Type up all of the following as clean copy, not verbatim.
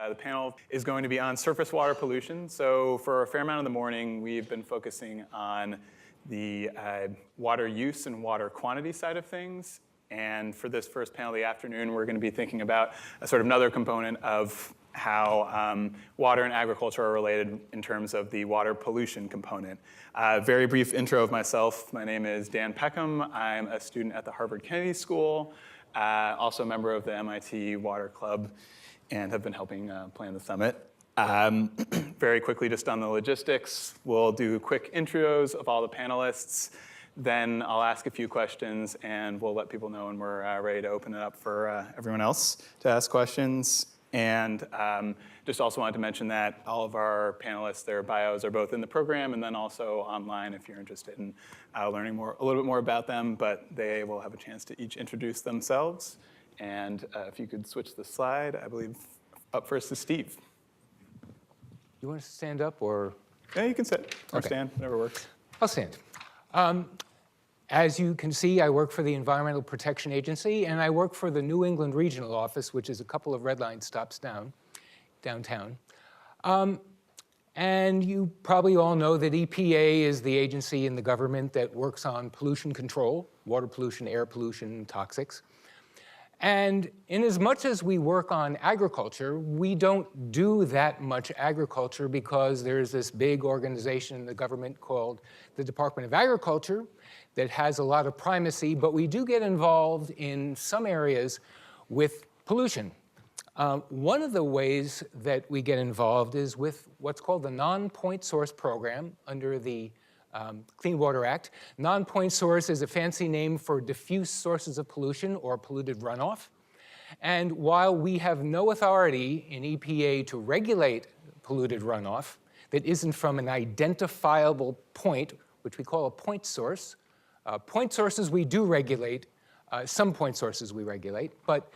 The panel is going to be on surface water pollution. So for a fair amount of the morning, we've been focusing on the water use and water quantity side of things. And for this first panel of the afternoon, we're going to be thinking about a sort of another component of how water and agriculture are related in terms of the water pollution component. Very brief intro of myself. My name is Dan Peckham. I'm a student at the Harvard Kennedy School, also a member of the MIT Water Club, and have been helping plan the summit. Very quickly, just on the logistics, we'll do quick intros of all the panelists. Then I'll ask a few questions, and we'll let people know when we're ready to open it up for everyone else to ask questions. And just also wanted to mention that all of our panelists, their bios are both in the program and then also online if you're interested in learning a little bit more about them. But they will have a chance to each introduce themselves. And if you could switch the slide, I believe up first is Steve. You want to stand up or? Yeah, you can sit or stand, whatever works. I'll stand. As you can see, I work for the Environmental Protection Agency, and I work for the New England Regional Office, which is a couple of red line stops downtown. And you probably all know that EPA is the agency in the government that works on pollution control, water pollution, air pollution, toxics. And in as much as we work on agriculture, we don't do that much agriculture because there's this big organization in the government called the Department of Agriculture that has a lot of primacy, but we do get involved in some areas with pollution. One of the ways that we get involved is with what's called the Non-Point Source Program under the Clean Water Act. Non-point source is a fancy name for diffuse sources of pollution or polluted runoff. And while we have no authority in EPA to regulate polluted runoff that isn't from an identifiable point, which we call a point source, point sources we do regulate, some point sources we regulate, but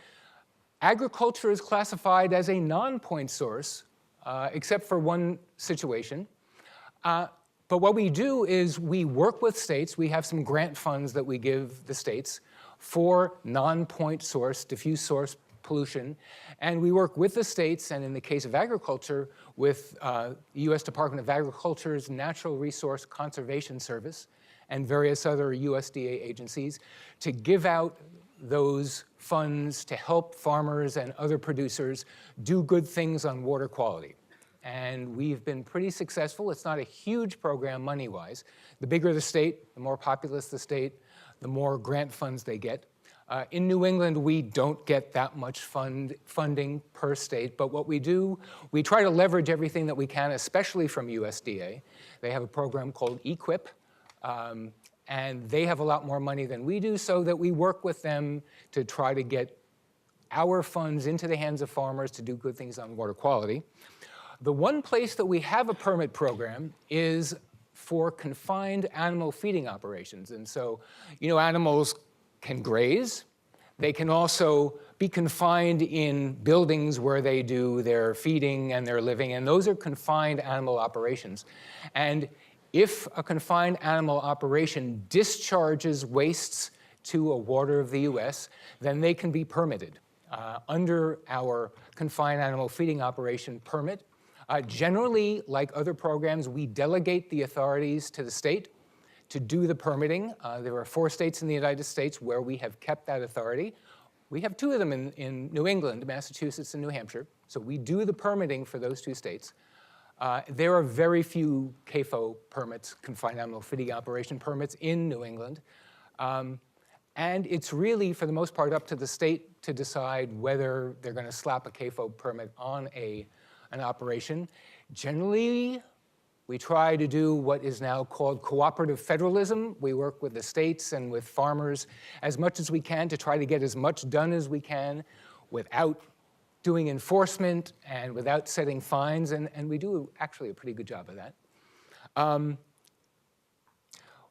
agriculture is classified as a non-point source, except for one situation. But what we do is we work with states. We have some grant funds that we give the states for non-point source, diffuse source pollution. And we work with the states, and in the case of agriculture, with the US Department of Agriculture's Natural Resource Conservation Service and various other USDA agencies to give out those funds to help farmers and other producers do good things on water quality. And we've been pretty successful. It's not a huge program money-wise. The bigger the state, the more populous the state, the more grant funds they get. In New England, we don't get that much funding per state, but what we do, we try to leverage everything that we can, especially from USDA. They have a program called EQIP, and they have a lot more money than we do, so that we work with them to try to get our funds into the hands of farmers to do good things on water quality. The one place that we have a permit program is for confined animal feeding operations. And so, you know, animals can graze. They can also be confined in buildings where they do their feeding and their living, and those are confined animal operations. And if a confined animal operation discharges wastes to a water of the US, then they can be permitted. Under our confined animal feeding operation permit, generally, like other programs, we delegate the authorities to the state to do the permitting. There are 4 states in the United States where we have kept that authority. We have 2 of them in New England, Massachusetts and New Hampshire. So we do the permitting for those 2 states. There are very few CAFO permits, confined animal feeding operation permits, in New England. And it's really, for the most part, up to the state to decide whether they're going to slap a CAFO permit on an operation. Generally, we try to do what is now called cooperative federalism. We work with the states and with farmers as much as we can to try to get as much done as we can without doing enforcement and without setting fines, and we do actually a pretty good job of that.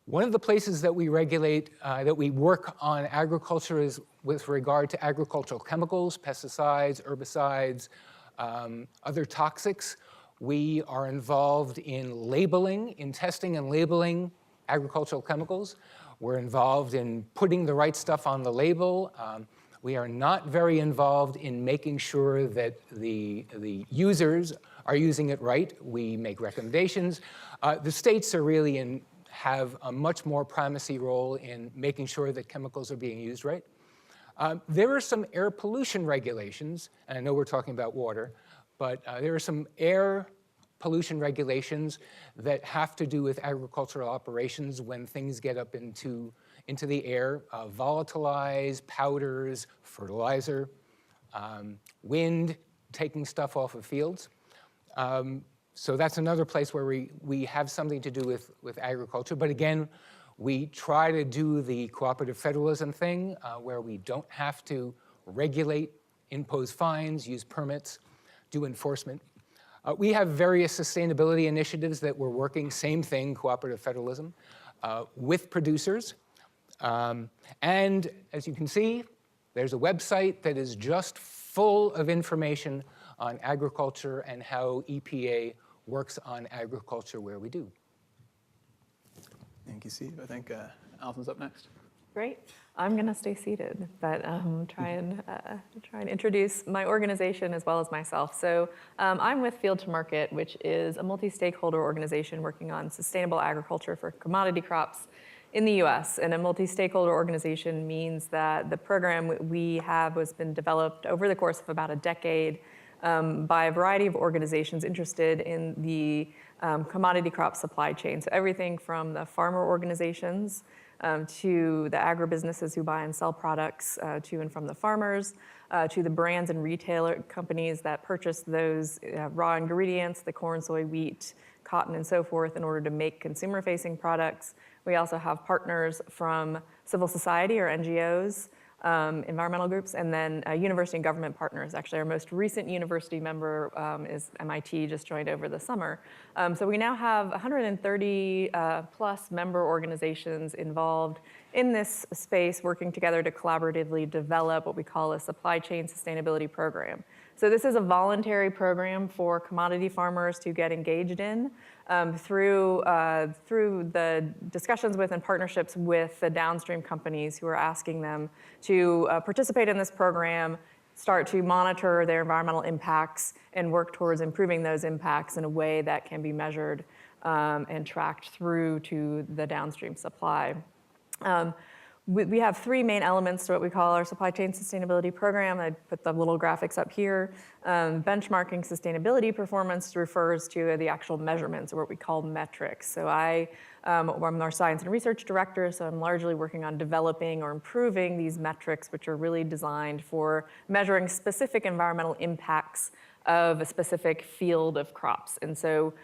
One of the places that we regulate, that we work on agriculture is with regard to agricultural chemicals, pesticides, herbicides, other toxics. We are involved in labeling, in testing and labeling agricultural chemicals. We're involved in putting the right stuff on the label. We are not very involved in making sure that the users are using it right. We make recommendations. The states are really have a much more primacy role in making sure that chemicals are being used right. There are some air pollution regulations, and I know we're talking about water, but there are some air pollution regulations that have to do with agricultural operations when things get up into the air, volatilized powders, fertilizer, wind, taking stuff off of fields. So that's another place where we have something to do with agriculture. But again, we try to do the cooperative federalism thing where we don't have to regulate, impose fines, use permits, do enforcement. We have various sustainability initiatives that we're working, same thing, cooperative federalism, with producers. And as you can see, there's a website that is just full of information on agriculture and how EPA works on agriculture where we do. Thank you, Steve. I think Allison's up next. Great. I'm going to stay seated, but try and introduce my organization as well as myself. So I'm with Field to Market, which is a multi-stakeholder organization working on sustainable agriculture for commodity crops in the U.S. And a multi-stakeholder organization means that the program we have has been developed over the course of about a decade by a variety of organizations interested in the commodity crop supply chain. So everything from the farmer organizations to the agribusinesses who buy and sell products to and from the farmers, to the brands and retailer companies that purchase those raw ingredients, the corn, soy, wheat, cotton, and so forth in order to make consumer-facing products. We also have partners from civil society or NGOs, environmental groups, and then university and government partners. Actually, our most recent university member is MIT, just joined over the summer. So we now have 130 plus member organizations involved in this space, working together to collaboratively develop what we call a supply chain sustainability program. So this is a voluntary program for commodity farmers to get engaged in through the discussions with and partnerships with the downstream companies who are asking them to participate in this program, start to monitor their environmental impacts, and work towards improving those impacts in a way that can be measured and tracked through to the downstream supply. We have three main elements to what we call our supply chain sustainability program. I put the little graphics up here. Benchmarking sustainability performance refers to the actual measurements, or what we call metrics. So I'm our science and research director, so I'm largely working on developing or improving these metrics, which are really designed for measuring specific environmental impacts of a specific field of crops. And so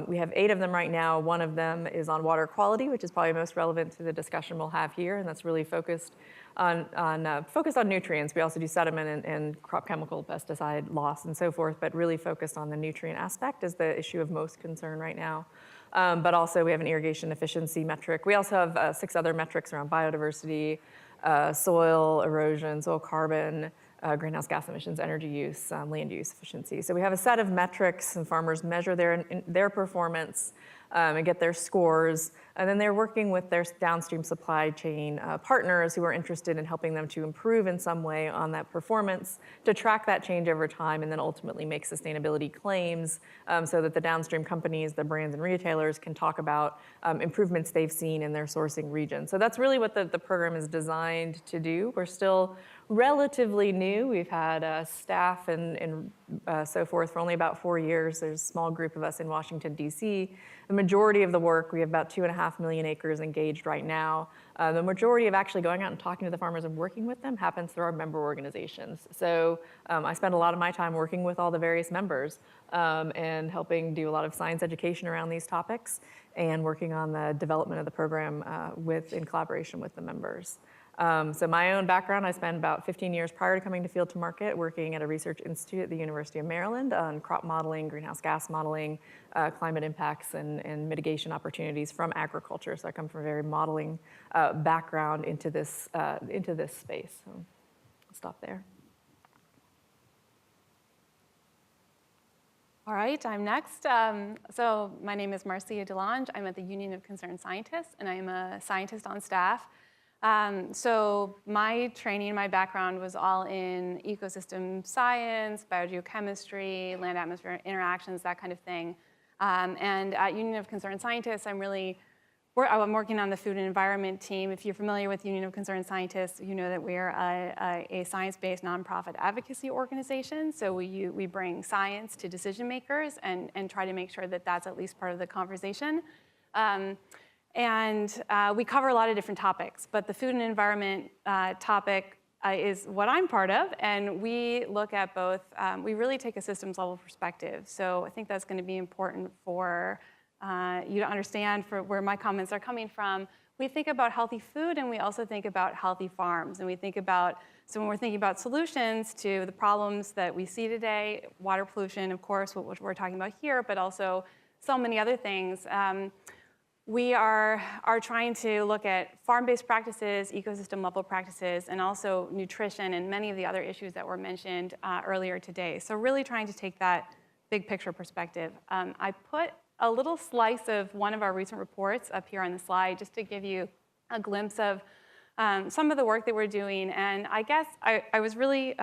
we have 8 of them right now. One of them is on water quality, which is probably most relevant to the discussion we'll have here, and that's really focused on nutrients. We also do sediment and crop chemical pesticide loss and so forth, but really focused on the nutrient aspect is the issue of most concern right now. But also we have an irrigation efficiency metric. We also have 6 other metrics around biodiversity, soil erosion, soil carbon, greenhouse gas emissions, energy use, land use efficiency. So we have a set of metrics, and farmers measure their performance and get their scores. And then they're working with their downstream supply chain partners who are interested in helping them to improve in some way on that performance, to track that change over time, and then ultimately make sustainability claims so that the downstream companies, the brands and retailers can talk about improvements they've seen in their sourcing region. So that's really what the program is designed to do. We're still relatively new. We've had staff and so forth for only about 4 years. There's a small group of us in Washington, D.C. The majority of the work, we have about 2.5 million acres engaged right now. The majority of actually going out and talking to the farmers and working with them happens through our member organizations. So I spend a lot of my time working with all the various members and helping do a lot of science education around these topics and working on the development of the program in collaboration with the members. So my own background, I spent about 15 years prior to coming to Field to Market working at a research institute at the University of Maryland on crop modeling, greenhouse gas modeling, climate impacts, and mitigation opportunities from agriculture. So I come from a very modeling background into this space. So I'll stop there. All right, I'm next. So my name is Marcia DeLange. I'm at the Union of Concerned Scientists, and I'm a scientist on staff. So my training, my background was all in ecosystem science, biogeochemistry, land-atmosphere interactions, that kind of thing. And at Union of Concerned Scientists, I'm working on the food and environment team. If you're familiar with Union of Concerned Scientists, you know that we're a science-based nonprofit advocacy organization. So we bring science to decision makers and try to make sure that that's at least part of the conversation. And we cover a lot of different topics, but the food and environment topic is what I'm part of, and we look at both, we really take a systems level perspective. So I think that's gonna be important for you to understand for where my comments are coming from. We think about healthy food, and we also think about healthy farms, and we think about, so when we're thinking about solutions to the problems that we see today, water pollution, of course, what we're talking about here, but also so many other things, we are trying to look at farm-based practices, ecosystem-level practices, and also nutrition and many of the other issues that were mentioned earlier today. So really trying to take that big picture perspective. I put a little slice of one of our recent reports up here on the slide just to give you a glimpse of some of the work that we're doing. And I guess I was really,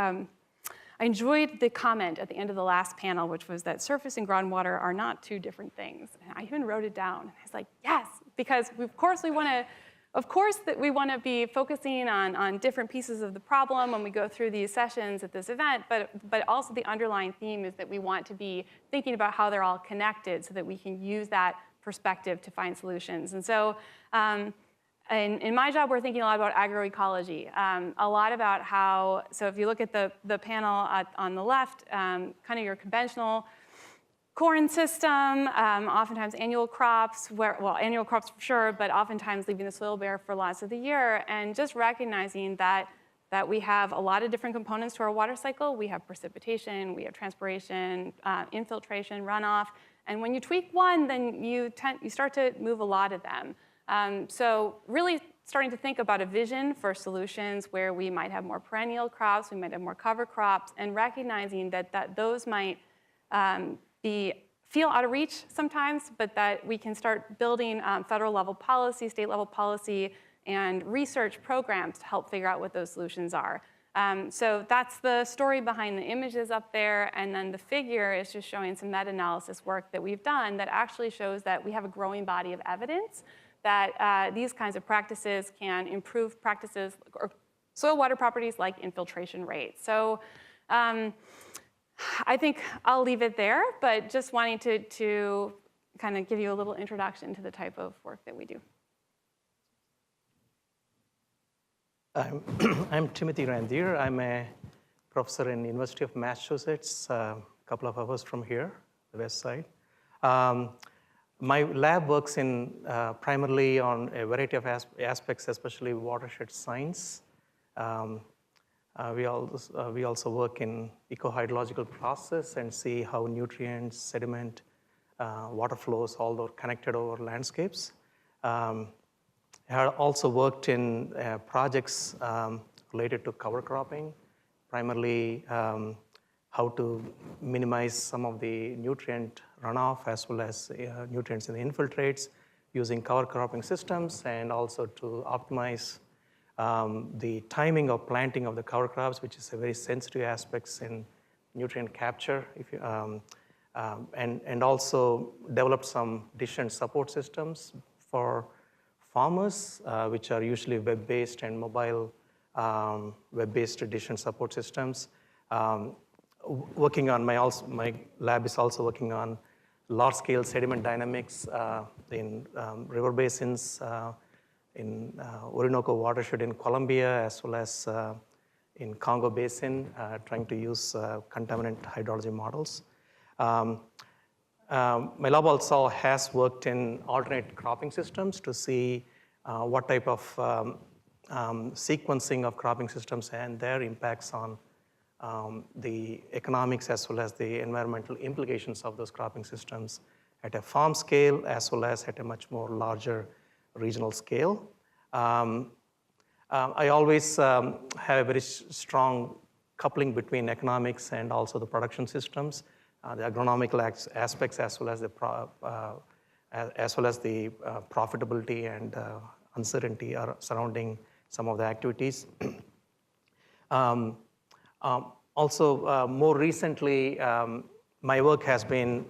I enjoyed the comment at the end of the last panel, which was that surface and groundwater are not two different things. And I even wrote it down. I was like, yes, because of course we want to be focusing on different pieces of the problem when we go through these sessions at this event, but also the underlying theme is that we want to be thinking about how they're all connected so that we can use that perspective to find solutions. And so in my job, we're thinking a lot about agroecology, a lot about how, so if you look at the panel on the left, kind of your conventional corn system, oftentimes annual crops, annual crops for sure, but oftentimes leaving the soil bare for lots of the year, and just recognizing that we have a lot of different components to our water cycle. We have precipitation, we have transpiration, infiltration, runoff, and when you tweak one, then you start to move a lot of them. So really starting to think about a vision for solutions where we might have more perennial crops, we might have more cover crops, and recognizing that those might feel out of reach sometimes, but that we can start building federal level policy, state level policy, and research programs to help figure out what those solutions are. So that's the story behind the images up there, and then the figure is just showing some meta-analysis work that we've done that actually shows that we have a growing body of evidence that these kinds of practices can improve practices or soil water properties like infiltration rates. So I think I'll leave it there, but just wanting to kind of give you a little introduction to the type of work that we do. I'm Timothy Randhir. I'm a professor in University of Massachusetts, a couple of hours from here, the west side. My lab works in primarily on a variety of aspects, especially watershed science. We also work in eco-hydrological process and see how nutrients, sediment, water flows, all are connected over landscapes. I have also worked in projects related to cover cropping, primarily how to minimize some of the nutrient runoff as well as nutrients in the infiltrates using cover cropping systems, and also to optimize the timing of planting of the cover crops, which is a very sensitive aspects in nutrient capture. And also developed some decision support systems for farmers, which are usually web-based and mobile web-based decision support systems. Working on my lab is also working on large-scale sediment dynamics in river basins, in Orinoco watershed in Colombia, as well as in Congo Basin, trying to use contaminant hydrology models. My lab also has worked in alternate cropping systems to see what type of sequencing of cropping systems and their impacts on the economics as well as the environmental implications of those cropping systems at a farm scale as well as at a much more larger regional scale. I always have a very strong coupling between economics and also the production systems, the agronomical aspects as well as the profitability and uncertainty surrounding some of the activities. Also, more recently, my work has been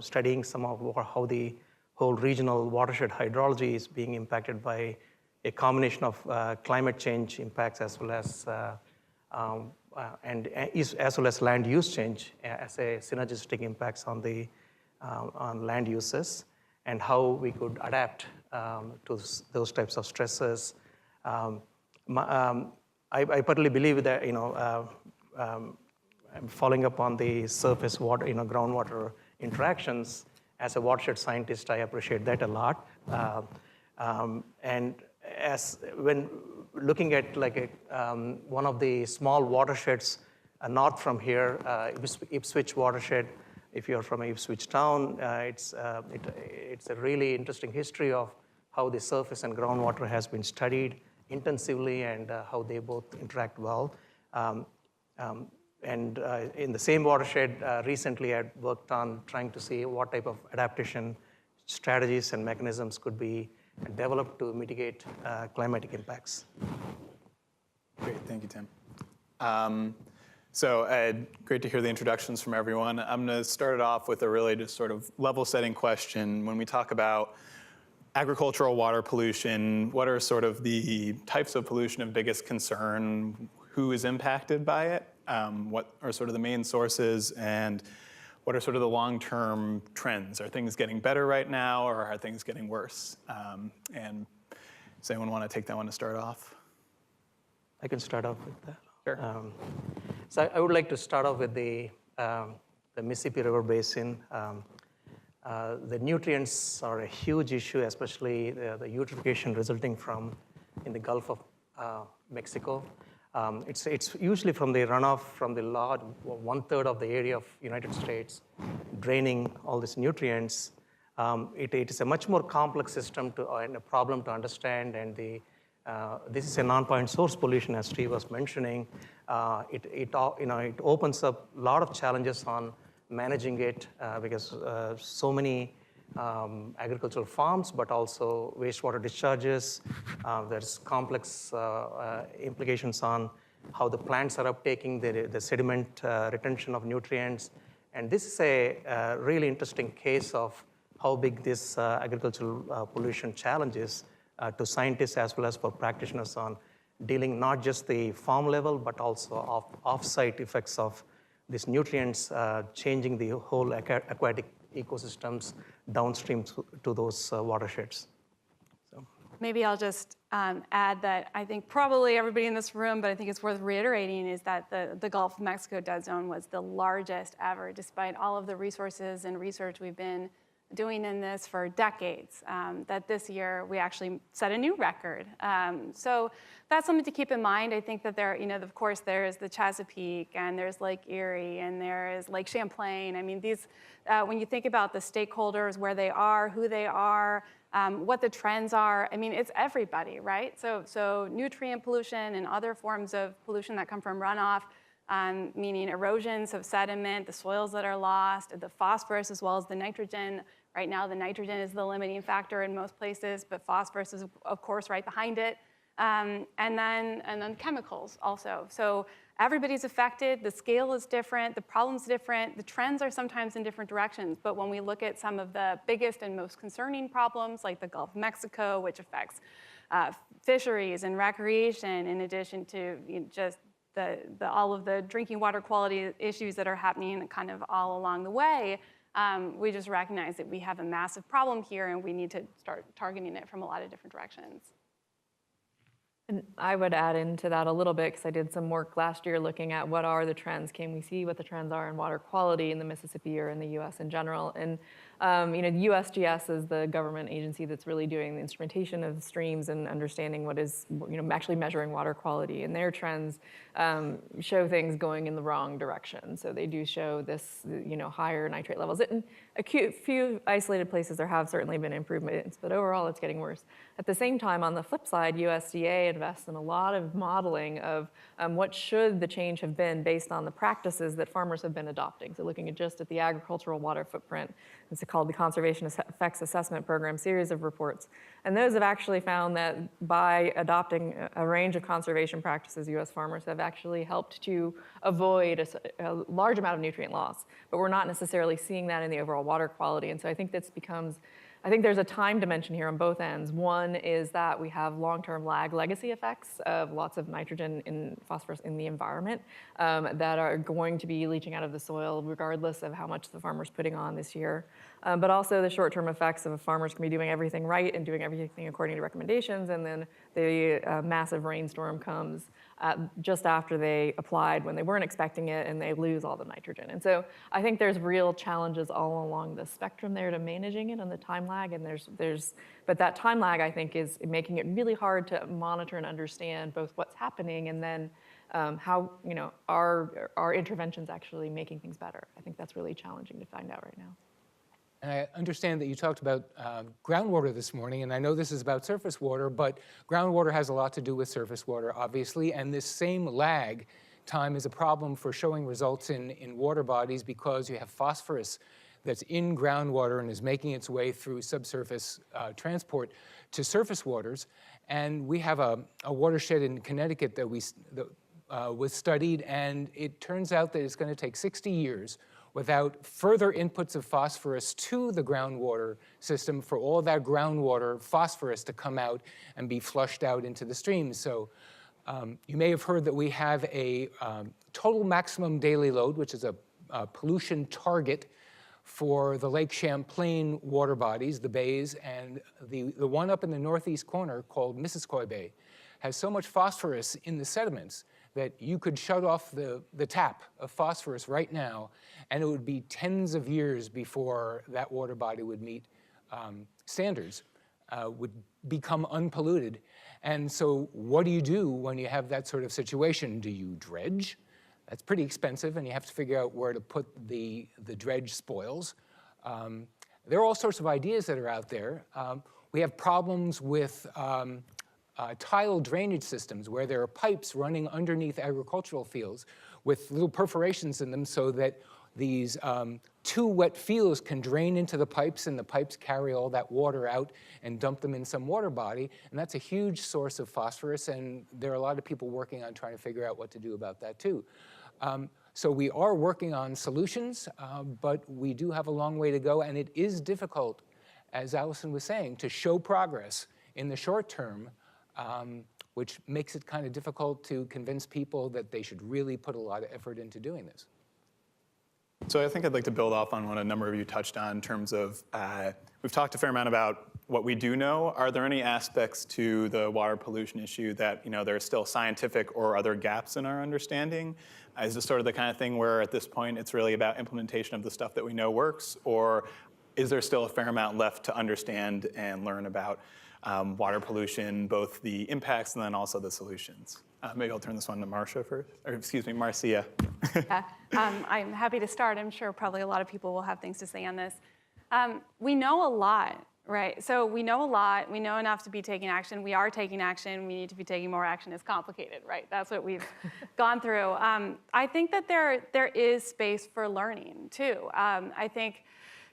studying some of how the whole regional watershed hydrology is being impacted by a combination of climate change impacts as well as land use change as a synergistic impacts on the on land uses, and how we could adapt to those types of stresses. I particularly believe that following up on the surface water, groundwater interactions. As a watershed scientist, I appreciate that a lot. And when looking at one of the small watersheds north from here, Ipswich watershed. If you're from Ipswich town, it's a really interesting history of how the surface and groundwater has been studied intensively and how they both interact well. And in the same watershed, recently I worked on trying to see what type of adaptation strategies and mechanisms could be developed to mitigate climatic impacts. Great, thank you, Tim. Great to hear the introductions from everyone. I'm going to start it off with a really just sort of level-setting question. When we talk about agricultural water pollution, what are sort of the types of pollution of biggest concern? Who is impacted by it? What are sort of the main sources? And what are sort of the long-term trends? Are things getting better right now, or are things getting worse? And does anyone want to take that one to start off? I can start off with that. Sure. So I would like to start off with the Mississippi River Basin. The nutrients are a huge issue, especially the eutrophication resulting from in the Gulf of Mexico. It's usually from the runoff from the large 1/3 of the area of United States, draining all these nutrients. It is a much more complex system and a problem to understand, and this is a non-point source pollution, as Steve was mentioning. It opens up a lot of challenges on managing it because so many agricultural farms, but also wastewater discharges. There's complex implications on how the plants are uptaking the sediment retention of nutrients. And this is a really interesting case of how big this agricultural pollution challenge is to scientists as well as for practitioners on dealing not just the farm level, but also off-site effects of these nutrients changing the whole aquatic ecosystems downstream to those watersheds. So. Maybe I'll just add that I think probably everybody in this room, but I think it's worth reiterating, is that the Gulf of Mexico dead zone was the largest ever, despite all of the resources and research we've been doing in this for decades, that this year we actually set a new record. So that's something to keep in mind. I think that there, of course, there's the Chesapeake, and there's Lake Erie, and there is Lake Champlain. I mean, these, when you think about the stakeholders, where they are, who they are, what the trends are, I mean, it's everybody, right? So nutrient pollution and other forms of pollution that come from runoff, meaning erosions of sediment, the soils that are lost, the phosphorus as well as the nitrogen. Right now, the nitrogen is the limiting factor in most places, but phosphorus is, of course, right behind it. And then chemicals also. So everybody's affected. The scale is different. The problem's different. The trends are sometimes in different directions. But when we look at some of the biggest and most concerning problems, like the Gulf of Mexico, which affects fisheries and recreation, in addition to just all of the drinking water quality issues that are happening kind of all along the way, we just recognize that we have a massive problem here, and we need to start targeting it from a lot of different directions. And I would add into that a little bit, because I did some work last year looking at what are the trends. Can we see what the trends are in water quality in the Mississippi or in the U.S. in general? And the USGS is the government agency that's really doing the instrumentation of the streams and understanding what is, actually measuring water quality. And their trends show things going in the wrong direction. So they do show this, higher nitrate levels. In a few isolated places, there have certainly been improvements, but overall, it's getting worse. At the same time, on the flip side, USDA invests in a lot of modeling of what should the change have been based on the practices that farmers have been adopting. So looking at just at the agricultural water footprint, it's called the Conservation Effects Assessment Program series of reports. And those have actually found that by adopting a range of conservation practices, U.S. farmers have actually helped to avoid a large amount of nutrient loss. But we're not necessarily seeing that in the overall water quality. And so I think this becomes, I think there's a time dimension here on both ends. One is that we have long-term lag legacy effects of lots of nitrogen and phosphorus in the environment that are going to be leaching out of the soil regardless of how much the farmer's putting on this year. But also the short-term effects of a farmer's can be doing everything right and doing everything according to recommendations, and then the massive rainstorm comes just after they applied when they weren't expecting it, and they lose all the nitrogen. And so I think there's real challenges all along the spectrum there to managing it on the time lag, and but that time lag, I think, is making it really hard to monitor and understand both what's happening and then how, our interventions actually making things better. I think that's really challenging to find out right now. And I understand that you talked about groundwater this morning, and I know this is about surface water, but groundwater has a lot to do with surface water, obviously, and this same lag time is a problem for showing results in water bodies because you have phosphorus that's in groundwater and is making its way through subsurface transport to surface waters. And we have a watershed in Connecticut that was studied, and it turns out that it's going to take 60 years without further inputs of phosphorus to the groundwater system for all that groundwater phosphorus to come out and be flushed out into the streams. So you may have heard that we have a total maximum daily load, which is a pollution target for the Lake Champlain water bodies, the bays, and the one up in the northeast corner called Missisquoi Bay has so much phosphorus in the sediments that you could shut off the tap of phosphorus right now, and it would be tens of years before that water body would meet standards, would become unpolluted. And so what do you do when you have that sort of situation? Do you dredge? That's pretty expensive, and you have to figure out where to put the dredge spoils. There are all sorts of ideas that are out there. We have problems with tile drainage systems where there are pipes running underneath agricultural fields with little perforations in them so that these too wet fields can drain into the pipes, and the pipes carry all that water out and dump them in some water body. And that's a huge source of phosphorus, and there are a lot of people working on trying to figure out what to do about that too. So we are working on solutions, but we do have a long way to go, and it is difficult, as Allison was saying, to show progress in the short term, which makes it kind of difficult to convince people that they should really put a lot of effort into doing this. So I think I'd like to build off on what a number of you touched on in terms of, we've talked a fair amount about what we do know. Are there any aspects to the water pollution issue that there are still scientific or other gaps in our understanding? Is this sort of the kind of thing where at this point it's really about implementation of the stuff that we know works, or is there still a fair amount left to understand and learn about water pollution, both the impacts and then also the solutions? Maybe I'll turn this one to Marcia first, or excuse me, Marcia. I'm happy to start. I'm sure probably a lot of people will have things to say on this. We know a lot, right? So we know a lot. We know enough to be taking action. We are taking action. We need to be taking more action. It's complicated, right? That's what we've gone through. I think that there is space for learning, too. I think,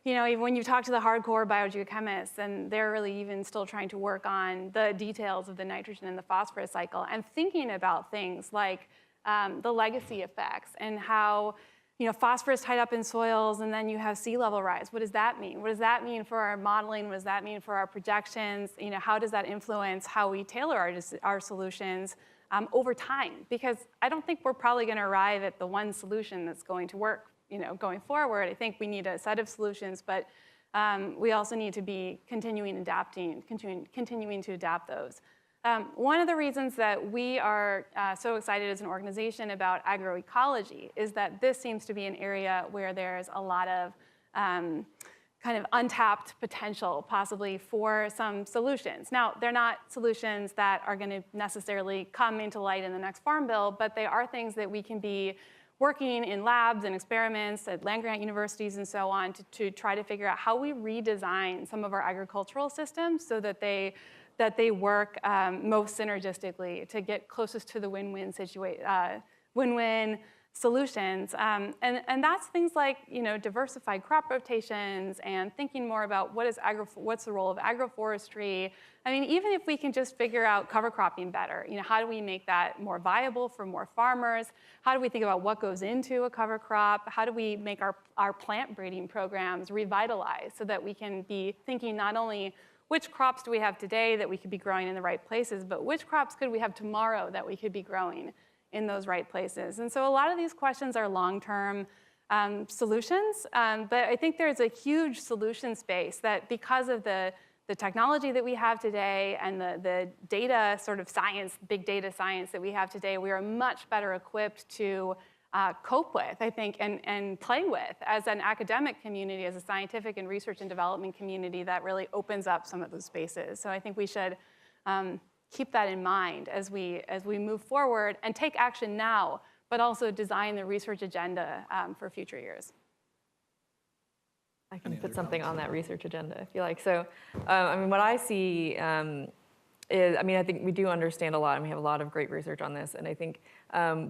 even when you talk to the hardcore biogeochemists, and they're really even still trying to work on the details of the nitrogen and the phosphorus cycle and thinking about things like the legacy effects and how phosphorus tied up in soils, and then you have sea level rise. What does that mean? What does that mean for our modeling? What does that mean for our projections? How does that influence how we tailor our solutions over time? Because I don't think we're probably going to arrive at the one solution that's going to work going forward. I think we need a set of solutions, but we also need to be continuing to adapt those. One of the reasons that we are so excited as an organization about agroecology is that this seems to be an area where there's a lot of kind of untapped potential, possibly, for some solutions. Now, they're not solutions that are going to necessarily come into light in the next Farm Bill, but they are things that we can be working in labs and experiments at land-grant universities and so on to try to figure out how we redesign some of our agricultural systems so that they work most synergistically to get closest to the win-win solutions. And that's things like, diversified crop rotations and thinking more about what's the role of agroforestry. I mean, even if we can just figure out cover cropping better, how do we make that more viable for more farmers? How do we think about what goes into a cover crop? How do we make our plant breeding programs revitalized so that we can be thinking not only which crops do we have today that we could be growing in the right places, but which crops could we have tomorrow that we could be growing in those right places? And so a lot of these questions are long-term solutions, but I think there's a huge solution space that because of the technology that we have today and the data sort of science, big data science that we have today, we are much better equipped to cope with, I think, and play with as an academic community, as a scientific and research and development community that really opens up some of those spaces. So I think we should keep that in mind as we move forward and take action now, but also design the research agenda for future years. I can put something on that research agenda if you like. So, I mean, what I see is, I mean, I think we do understand a lot, and we have a lot of great research on this. And I think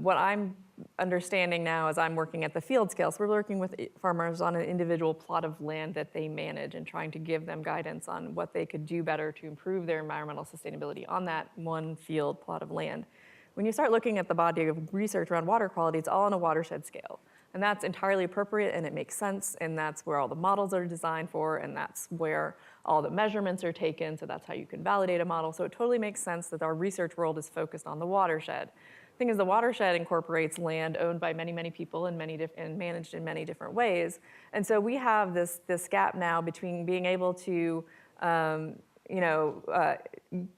what I'm understanding now as I'm working at the field scale, so we're working with farmers on an individual plot of land that they manage and trying to give them guidance on what they could do better to improve their environmental sustainability on that one field plot of land. When you start looking at the body of research around water quality, it's all on a watershed scale. And that's entirely appropriate, and it makes sense, and that's where all the models are designed for, and that's where all the measurements are taken, so that's how you can validate a model. So it totally makes sense that our research world is focused on the watershed. The thing is, the watershed incorporates land owned by many, many people and managed in many different ways. And so we have this gap now between being able to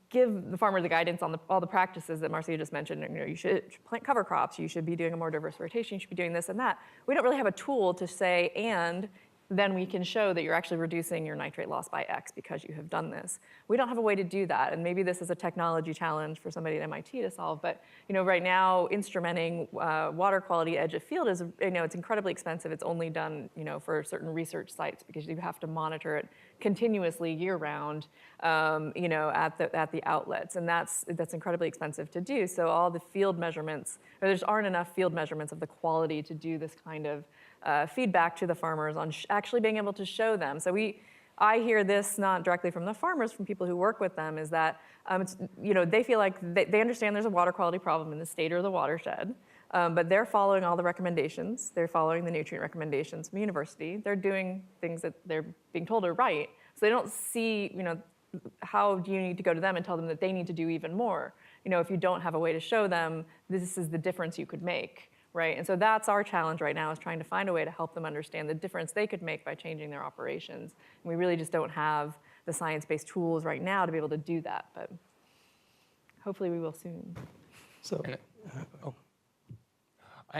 give the farmer the guidance on all the practices that Marcia just mentioned. You should plant cover crops, you should be doing a more diverse rotation, you should be doing this and that. We don't really have a tool to say, and then we can show that you're actually reducing your nitrate loss by X because you have done this. We don't have a way to do that, and maybe this is a technology challenge for somebody at MIT to solve, but right now, instrumenting water quality edge of field is, it's incredibly expensive. It's only done, for certain research sites because you have to monitor it continuously year-round, at the outlets, and that's incredibly expensive to do. So all the field measurements, or there aren't enough field measurements of the quality to do this kind of feedback to the farmers on actually being able to show them. So I hear this not directly from the farmers, from people who work with them, is that they feel like they understand there's a water quality problem in the state or the watershed, but they're following all the recommendations. They're following the nutrient recommendations from the university. They're doing things that they're being told are right. So they don't see, how do you need to go to them and tell them that they need to do even more? If you don't have a way to show them, this is the difference you could make. Right? And so that's our challenge right now, is trying to find a way to help them understand the difference they could make by changing their operations. And we really just don't have the science-based tools right now to be able to do that, but hopefully we will soon. So,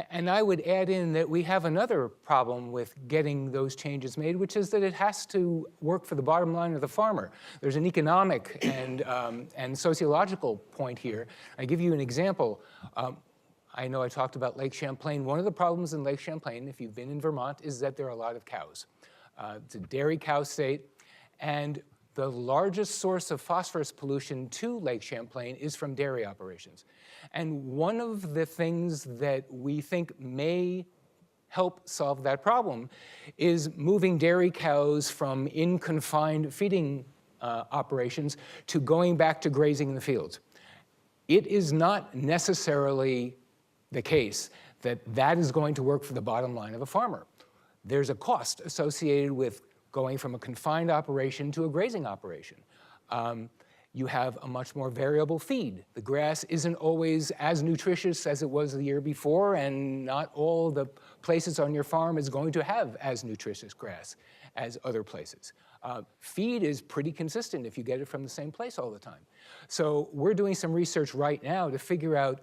And I would add in that we have another problem with getting those changes made, which is that it has to work for the bottom line of the farmer. There's an economic and sociological point here. I give you an example. I know I talked about Lake Champlain. One of the problems in Lake Champlain, if you've been in Vermont, is that there are a lot of cows. It's a dairy cow state, and the largest source of phosphorus pollution to Lake Champlain is from dairy operations. And one of the things that we think may help solve that problem is moving dairy cows from in-confined feeding operations to going back to grazing in the fields. It is not necessarily the case that that is going to work for the bottom line of a farmer. There's a cost associated with going from a confined operation to a grazing operation. You have a much more variable feed. The grass isn't always as nutritious as it was the year before, and not all the places on your farm is going to have as nutritious grass as other places. Feed is pretty consistent if you get it from the same place all the time. So we're doing some research right now to figure out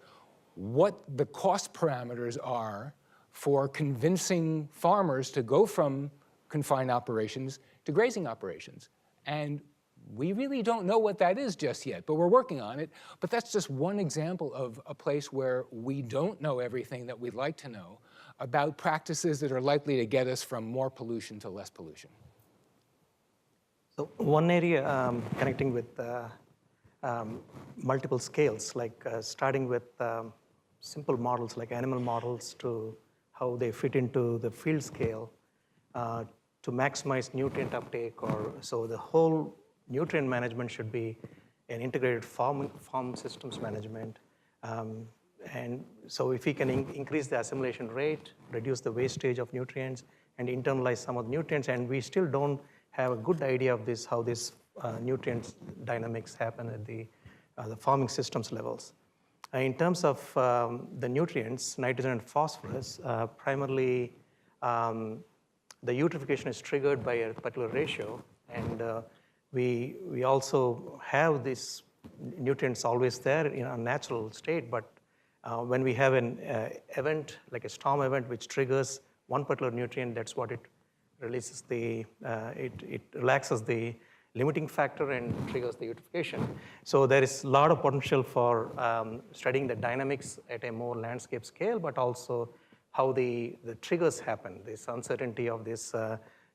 what the cost parameters are for convincing farmers to go from confined operations to grazing operations. And we really don't know what that is just yet, but we're working on it. But that's just one example of a place where we don't know everything that we'd like to know about practices that are likely to get us from more pollution to less pollution. So one area multiple scales, like starting with simple models like animal models to how they fit into the field scale to maximize nutrient uptake. So the whole nutrient management should be an integrated farm systems management. And so if we can increase the assimilation rate, reduce the wastage of nutrients, and internalize some of the nutrients, and we still don't have a good idea of this, how this nutrient dynamics happen at the farming systems levels. In terms of the nutrients, nitrogen and phosphorus, primarily the eutrophication is triggered by a particular ratio, and we also have these nutrients always there in a natural state, but when we have an event, like a storm event, which triggers one particular nutrient, that's what it releases it relaxes the limiting factor and triggers the eutrophication. So there is a lot of potential for studying the dynamics at a more landscape scale, but also how the triggers happen, this uncertainty of this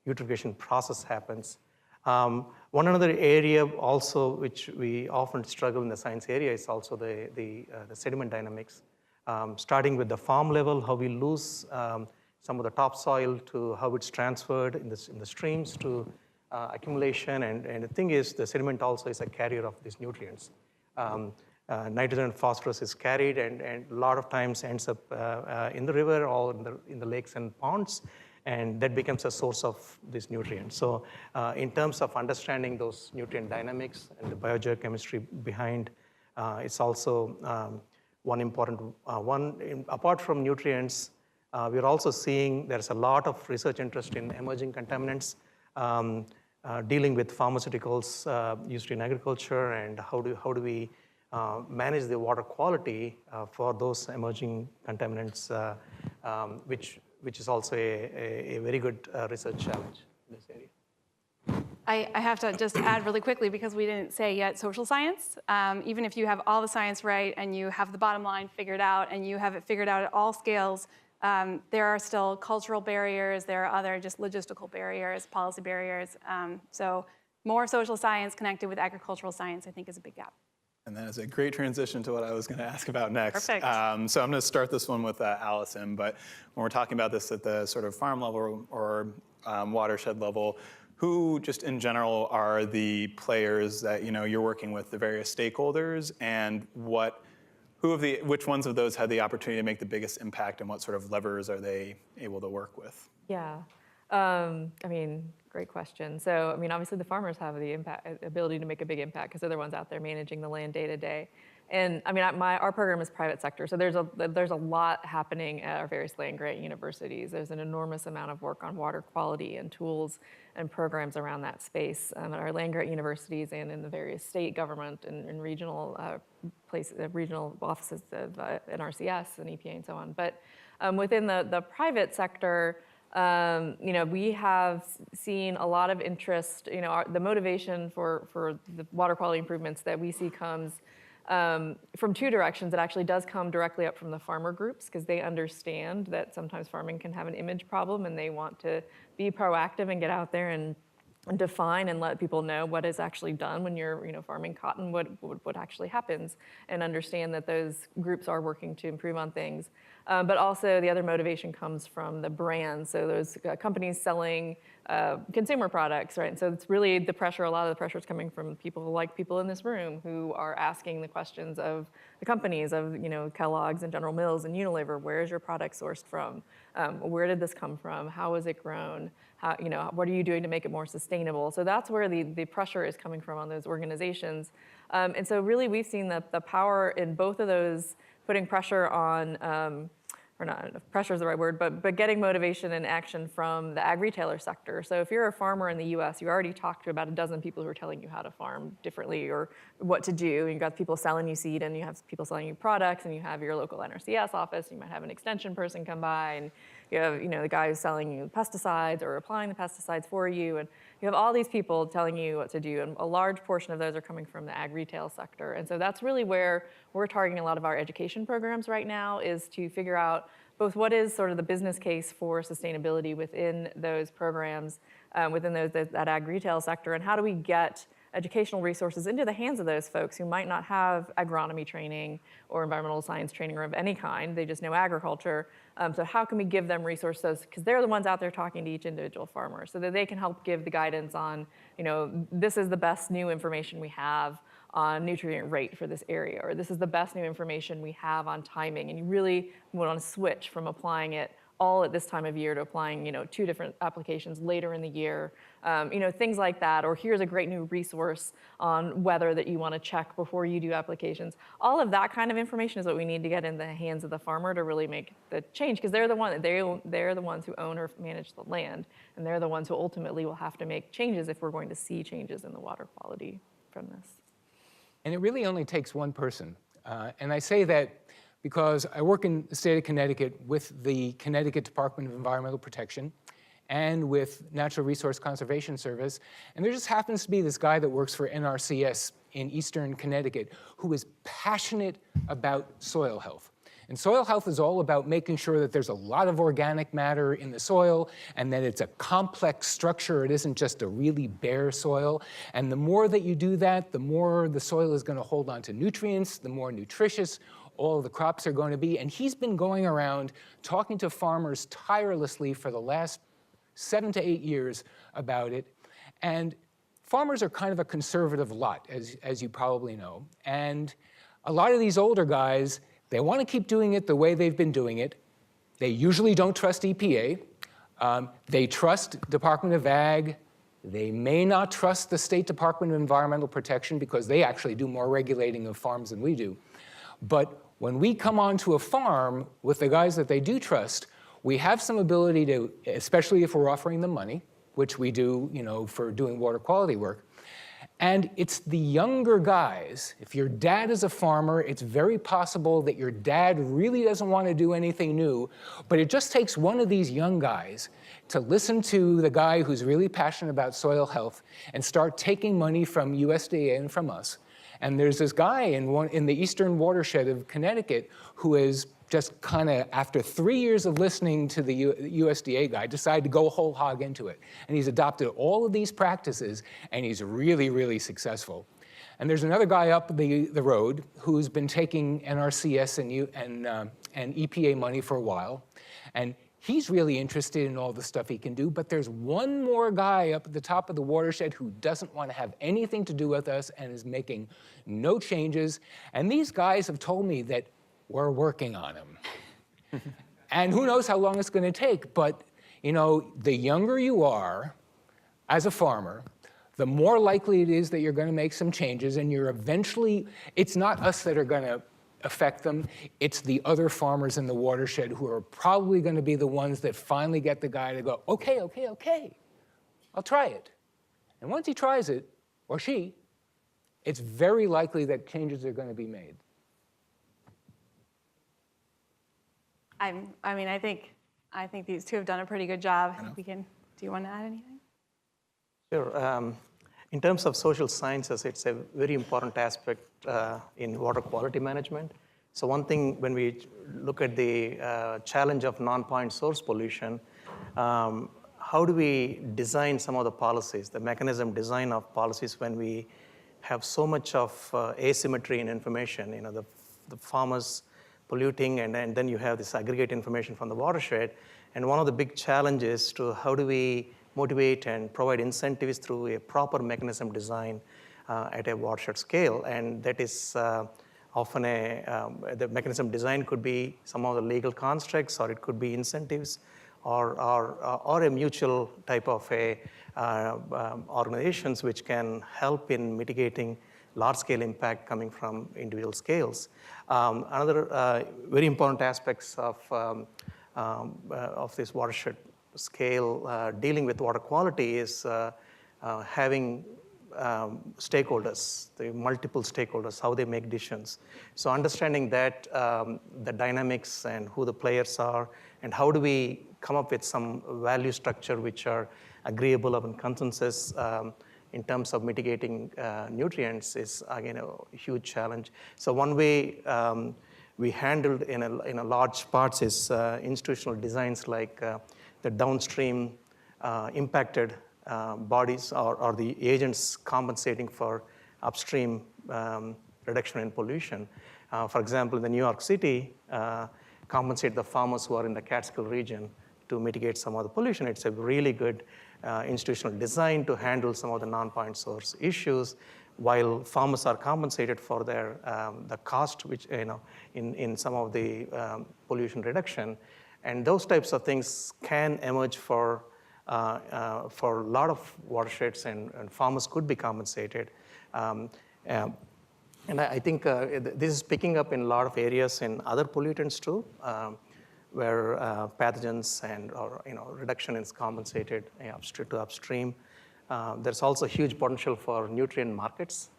eutrophication process happens. One another area also which we often struggle in the science area is also the sediment dynamics. Starting with the farm level, how we lose some of the topsoil to how it's transferred in the streams to accumulation. And the thing is, the sediment also is a carrier of these nutrients. Nitrogen and phosphorus is carried and a lot of times ends up in the river or in the lakes and ponds, and that becomes a source of these nutrients. So in terms of understanding those nutrient dynamics and the biogeochemistry behind, it's also one important one. Apart from nutrients, we're also seeing there's a lot of research interest in emerging contaminants, dealing with pharmaceuticals used in agriculture, and how do we manage the water quality for those emerging contaminants, which is also a very good research challenge in this area. I have to just add really quickly, because we didn't say yet, social science. Even if you have all the science right and you have the bottom line figured out and you have it figured out at all scales, there are still cultural barriers, there are other just logistical barriers, policy barriers. So more social science connected with agricultural science, I think, is a big gap. And that is a great transition to what I was going to ask about next. Perfect. So I'm going to start this one with Allison, but when we're talking about this at the sort of farm level or watershed level, who just in general are the players that you're working with, the various stakeholders, and which ones of those had the opportunity to make the biggest impact, and what sort of levers are they able to work with? Yeah, great question. So, obviously the farmers have the ability to make a big impact because they're the ones out there managing the land day to day. And our program is private sector, so there's a lot happening at our various land grant universities. There's an enormous amount of work on water quality and tools and programs around that space at our land grant universities and in the various state government and regional regional offices of NRCS and EPA and so on. But within the private sector, we have seen a lot of interest. The motivation for the water quality improvements that we see comes from two directions. It actually does come directly up from the farmer groups, because they understand that sometimes farming can have an image problem, and they want to be proactive and get out there and define and let people know what is actually done when you're farming cotton, what actually happens, and understand that those groups are working to improve on things. But also the other motivation comes from the brands, so those companies selling consumer products, right? And so it's really the pressure, a lot of the pressure is coming from people like people in this room who are asking the questions of the companies of, Kellogg's and General Mills and Unilever. Where is your product sourced from? Where did this come from? How was it grown? How, what are you doing to make it more sustainable? So that's where the pressure is coming from on those organizations. And so really we've seen the power in both of those, putting pressure on, or not pressure is the right word, but getting motivation and action from the ag retailer sector. So if you're a farmer in the US, you already talked to about a dozen people who are telling you how to farm differently or what to do. You've got people selling you seed, and you have people selling you products, and you have your local NRCS office. You might have an extension person come by, and you have the guy who's selling you pesticides or applying the pesticides for you, and you have all these people telling you what to do, and a large portion of those are coming from the ag retail sector. And so that's really where we're targeting a lot of our education programs right now, is to figure out both what is sort of the business case for sustainability within those programs, within that ag retail sector, and how do we get educational resources into the hands of those folks who might not have agronomy training or environmental science training or of any kind. They just know agriculture. So how can we give them resources? Because they're the ones out there talking to each individual farmer so that they can help give the guidance on, this is the best new information we have on nutrient rate for this area, or this is the best new information we have on timing. And you really want to switch from applying it all at this time of year to applying, 2 different applications later in the year, things like that. Or here's a great new resource on weather that you want to check before you do applications. All of that kind of information is what we need to get in the hands of the farmer to really make the change, because they're the ones who own or manage the land, and they're the ones who ultimately will have to make changes if we're going to see changes in the water quality from this. And it really only takes one person. And I say that because I work in the state of Connecticut with the Connecticut Department of Environmental Protection and with Natural Resource Conservation Service. And there just happens to be this guy that works for NRCS in eastern Connecticut who is passionate about soil health. And soil health is all about making sure that there's a lot of organic matter in the soil and that it's a complex structure. It isn't just a really bare soil. And the more that you do that, the more the soil is going to hold on to nutrients, the more nutritious all of the crops are going to be. And he's been going around talking to farmers tirelessly for the last 7 to 8 years about it. And farmers are kind of a conservative lot, as you probably know. And a lot of these older guys, they want to keep doing it the way they've been doing it. They usually don't trust EPA. They trust Department of Ag. They may not trust the State Department of Environmental Protection because they actually do more regulating of farms than we do. But when we come onto a farm with the guys that they do trust, we have some ability to, especially if we're offering them money, which we do, for doing water quality work. And it's the younger guys. If your dad is a farmer, it's very possible that your dad really doesn't want to do anything new, but it just takes one of these young guys to listen to the guy who's really passionate about soil health and start taking money from USDA and from us. And there's this guy in the eastern watershed of Connecticut who is just kind of, after 3 years of listening to the USDA guy, decided to go whole hog into it. And he's adopted all of these practices, and he's really, really successful. And there's another guy up the road who's been taking NRCS and EPA money for a while. And he's really interested in all the stuff he can do, but there's one more guy up at the top of the watershed who doesn't want to have anything to do with us and is making no changes. And these guys have told me that we're working on him. And who knows how long it's going to take, but the younger you are as a farmer, the more likely it is that you're going to make some changes, and you're eventually, it's not us that are going to affect them, it's the other farmers in the watershed who are probably going to be the ones that finally get the guy to go, okay, I'll try it. And once he tries it, or she, it's very likely that changes are going to be made. I think these two have done a pretty good job. Do you want to add anything? Sure. In terms of social sciences, it's a very important aspect in water quality management. So one thing, when we look at the challenge of non-point source pollution, how do we design some of the policies, the mechanism design of policies when we have so much of asymmetry in information, the farmers polluting, and then you have this aggregate information from the watershed. And one of the big challenges to how do we motivate and provide incentives through a proper mechanism design at a watershed scale. And that is often the mechanism design could be some of the legal constructs, or it could be incentives, or a mutual type of organizations which can help in mitigating large-scale impact coming from individual scales. Another very important aspects of this watershed scale dealing with water quality is having stakeholders, the multiple stakeholders, how they make decisions. So understanding that, the dynamics and who the players are, and how do we come up with some value structure which are agreeable upon consensus in terms of mitigating nutrients is, again, a huge challenge. So one way we handled in a large parts is institutional designs like the downstream impacted bodies or the agents compensating for upstream reduction in pollution. For example, in the New York City, compensate the farmers who are in the Catskill region to mitigate some of the pollution. It's a really good institutional design to handle some of the non-point source issues, while farmers are compensated for their the cost, which in some of the pollution reduction, and those types of things can emerge for a lot of watersheds, and farmers could be compensated. And I think this is picking up in a lot of areas in other pollutants too, where pathogens and reduction is compensated to upstream. There's also huge potential for nutrient markets,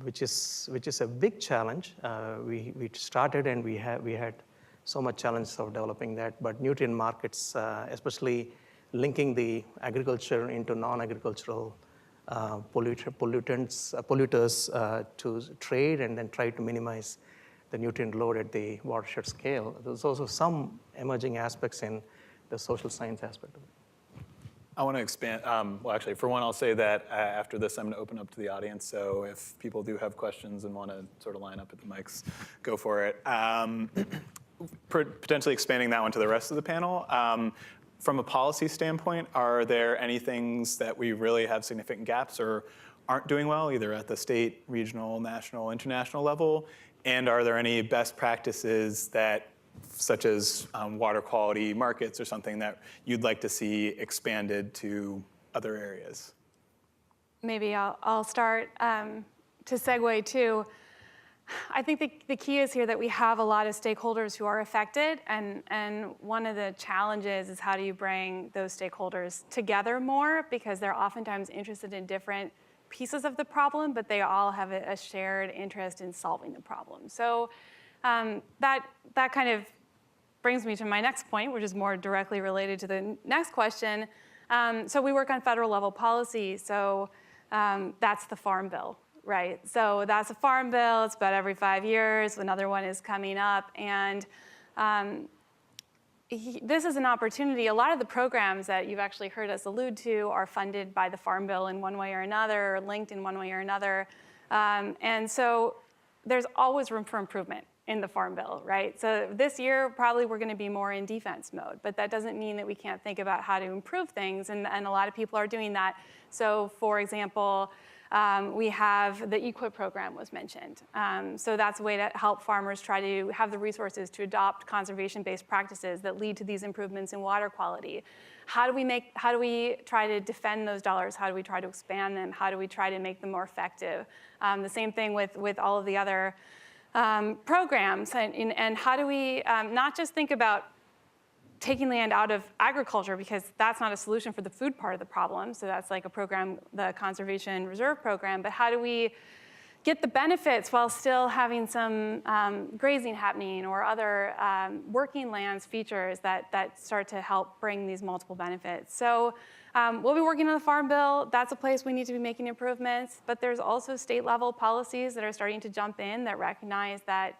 which is a big challenge. We started and we had so much challenge of developing that, but nutrient markets, especially linking the agriculture into non-agricultural polluters to trade and then try to minimize the nutrient load at the watershed scale. There's also some emerging aspects in the social science aspect of it. I want to expand. Well, actually, for one, I'll say that after this, I'm going to open up to the audience. So if people do have questions and want to sort of line up at the mics, go for it. Potentially expanding that one to the rest of the panel. From a policy standpoint, are there any things that we really have significant gaps or aren't doing well, either at the state, regional, national, international level? And are there any best practices that, such as water quality markets or something, that you'd like to see expanded to other areas? Maybe I'll start to segue too. I think the key is here that we have a lot of stakeholders who are affected, and one of the challenges is how do you bring those stakeholders together more, because they're oftentimes interested in different pieces of the problem, but they all have a shared interest in solving the problem. So that kind of brings me to my next point, which is more directly related to the next question. So we work on federal level policy, so that's the Farm Bill. Right, so that's a farm bill. It's about every 5 years. Another one is coming up, and this is an opportunity. A lot of the programs that you've actually heard us allude to are funded by the Farm Bill in one way or another, or linked in one way or another, and so there's always room for improvement in the Farm Bill, right? So this year, probably we're going to be more in defense mode, but that doesn't mean that we can't think about how to improve things, and a lot of people are doing that. So, for example, we have the EQIP program was mentioned. So that's a way to help farmers try to have the resources to adopt conservation-based practices that lead to these improvements in water quality. How do we try to defend those dollars? How do we try to expand them? How do we try to make them more effective? The same thing with all of the other programs. And how do we not just think about taking land out of agriculture, because that's not a solution for the food part of the problem. So that's like a program, the Conservation Reserve Program. But how do we get the benefits while still having some grazing happening or other working lands features that start to help bring these multiple benefits? So we'll be working on the Farm Bill. That's a place we need to be making improvements. But there's also state level policies that are starting to jump in that recognize that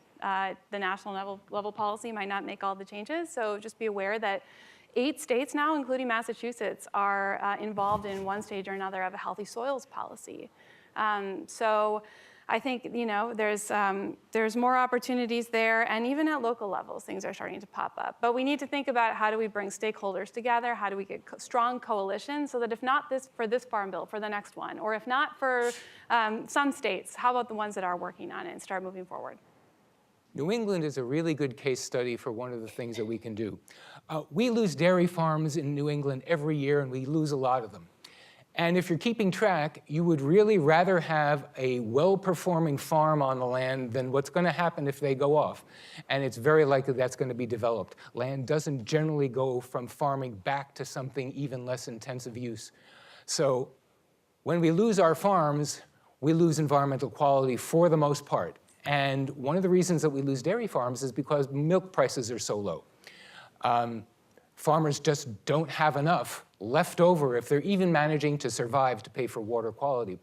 the national level policy might not make all the changes. So just be aware that 8 states now, including Massachusetts, are involved in one stage or another of a healthy soils policy. So I think there's more opportunities there, and even at local levels, things are starting to pop up. But we need to think about how do we bring stakeholders together, how do we get strong coalitions, so that if not for this Farm Bill, for the next one, or if not for some states, how about the ones that are working on it and start moving forward? New England is a really good case study for one of the things that we can do. We lose dairy farms in New England every year, and we lose a lot of them. And if you're keeping track, you would really rather have a well-performing farm on the land than what's going to happen if they go off. And it's very likely that's going to be developed. Land doesn't generally go from farming back to something even less intensive use. So when we lose our farms, we lose environmental quality for the most part. And one of the reasons that we lose dairy farms is because milk prices are so low. Farmers just don't have enough left over if they're even managing to survive to pay for water quality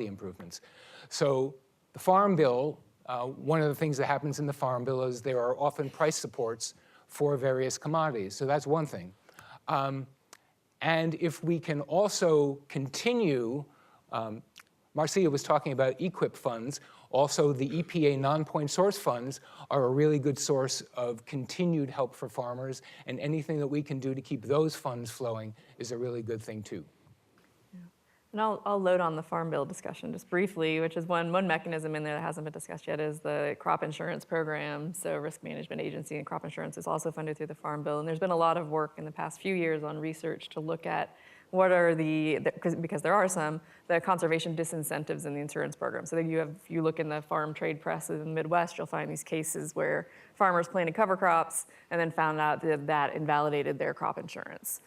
improvements. So the Farm Bill, one of the things that happens in the Farm Bill is there are often price supports for various commodities. So that's one thing. And if we can also continue, Marcia was talking about EQIP funds, also the EPA non-point source funds are a really good source of continued help for farmers, and anything that we can do to keep those funds flowing is a really good thing too. And I'll load on the Farm Bill discussion just briefly, which is one mechanism in there that hasn't been discussed yet is the crop insurance program. So Risk Management Agency and crop insurance is also funded through the Farm Bill. And there's been a lot of work in the past few years on research to look at what are because there are some, the conservation disincentives in the insurance program. So if you look in the farm trade press in the Midwest, you'll find these cases where farmers planted cover crops and then found out that invalidated their crop insurance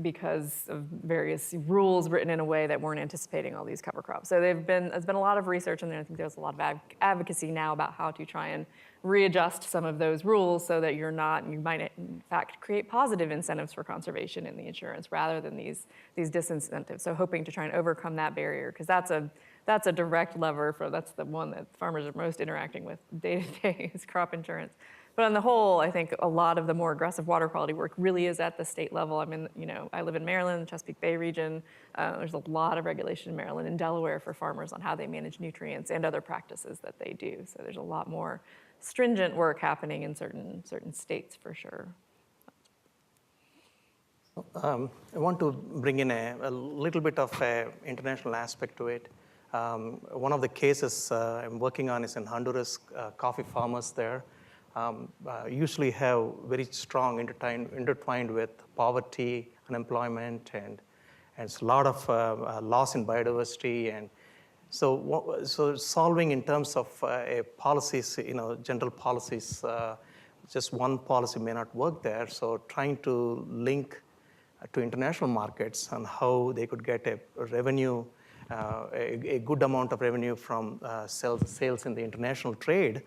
because of various rules written in a way that weren't anticipating all these cover crops. So there's been a lot of research in there. I think there's a lot of advocacy now about how to try and readjust some of those rules so that you might in fact create positive incentives for conservation in the insurance rather than these disincentives. So hoping to try and overcome that barrier, because that's a direct lever that's the one that farmers are most interacting with day to day is crop insurance. But on the whole, I think a lot of the more aggressive water quality work really is at the state level. I live in Maryland, Chesapeake Bay region. There's a lot of regulation in Maryland and Delaware for farmers on how they manage nutrients and other practices that they do. So there's a lot more stringent work happening in certain states for sure. I want to bring in a little bit of an international aspect to it. One of the cases I'm working on is in Honduras. Coffee farmers there usually have very strong intertwined with poverty, unemployment, and it's a lot of loss in biodiversity. And so solving in terms of policies, general policies, just one policy may not work there. So trying to link to international markets and how they could get a revenue, a good amount of revenue from sales in the international trade.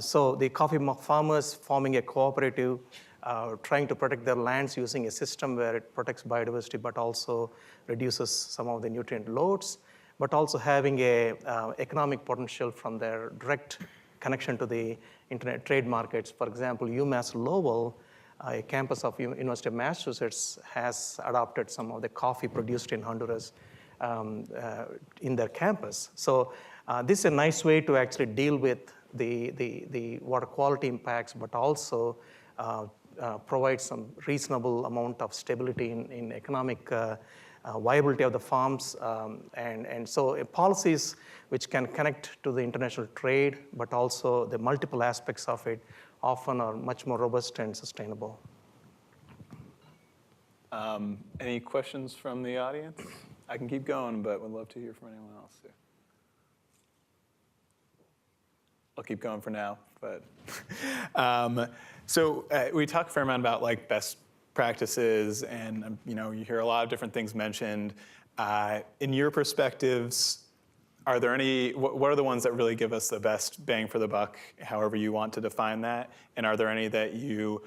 So the coffee farmers forming a cooperative, trying to protect their lands using a system where it protects biodiversity but also reduces some of the nutrient loads, but also having a economic potential from their direct connection to the internet trade markets. For example, UMass Lowell, a campus of University of Massachusetts, has adopted some of the coffee produced in Honduras in their campus. So this is a nice way to actually deal with the water quality impacts, but also provide some reasonable amount of stability in economic viability of the farms. And so policies which can connect to the international trade, but also the multiple aspects of it often are much more robust and sustainable. Any questions from the audience? I can keep going, but would love to hear from anyone else too. I'll keep going for now, but so we talk a fair amount about like best practices, and you hear a lot of different things mentioned. In your perspectives, are there any? What are the ones that really give us the best bang for the buck, however you want to define that? And are there any that you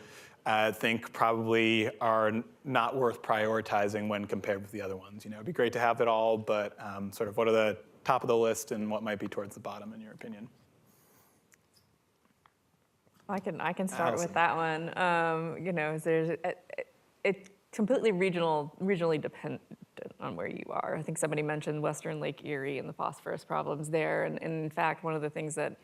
think probably are not worth prioritizing when compared with the other ones? It'd be great to have it all, but sort of what are the top of the list and what might be towards the bottom in your opinion? I can start with that one. It's completely regionally dependent on where you are. I think somebody mentioned Western Lake Erie and the phosphorus problems there. And in fact, one of the things that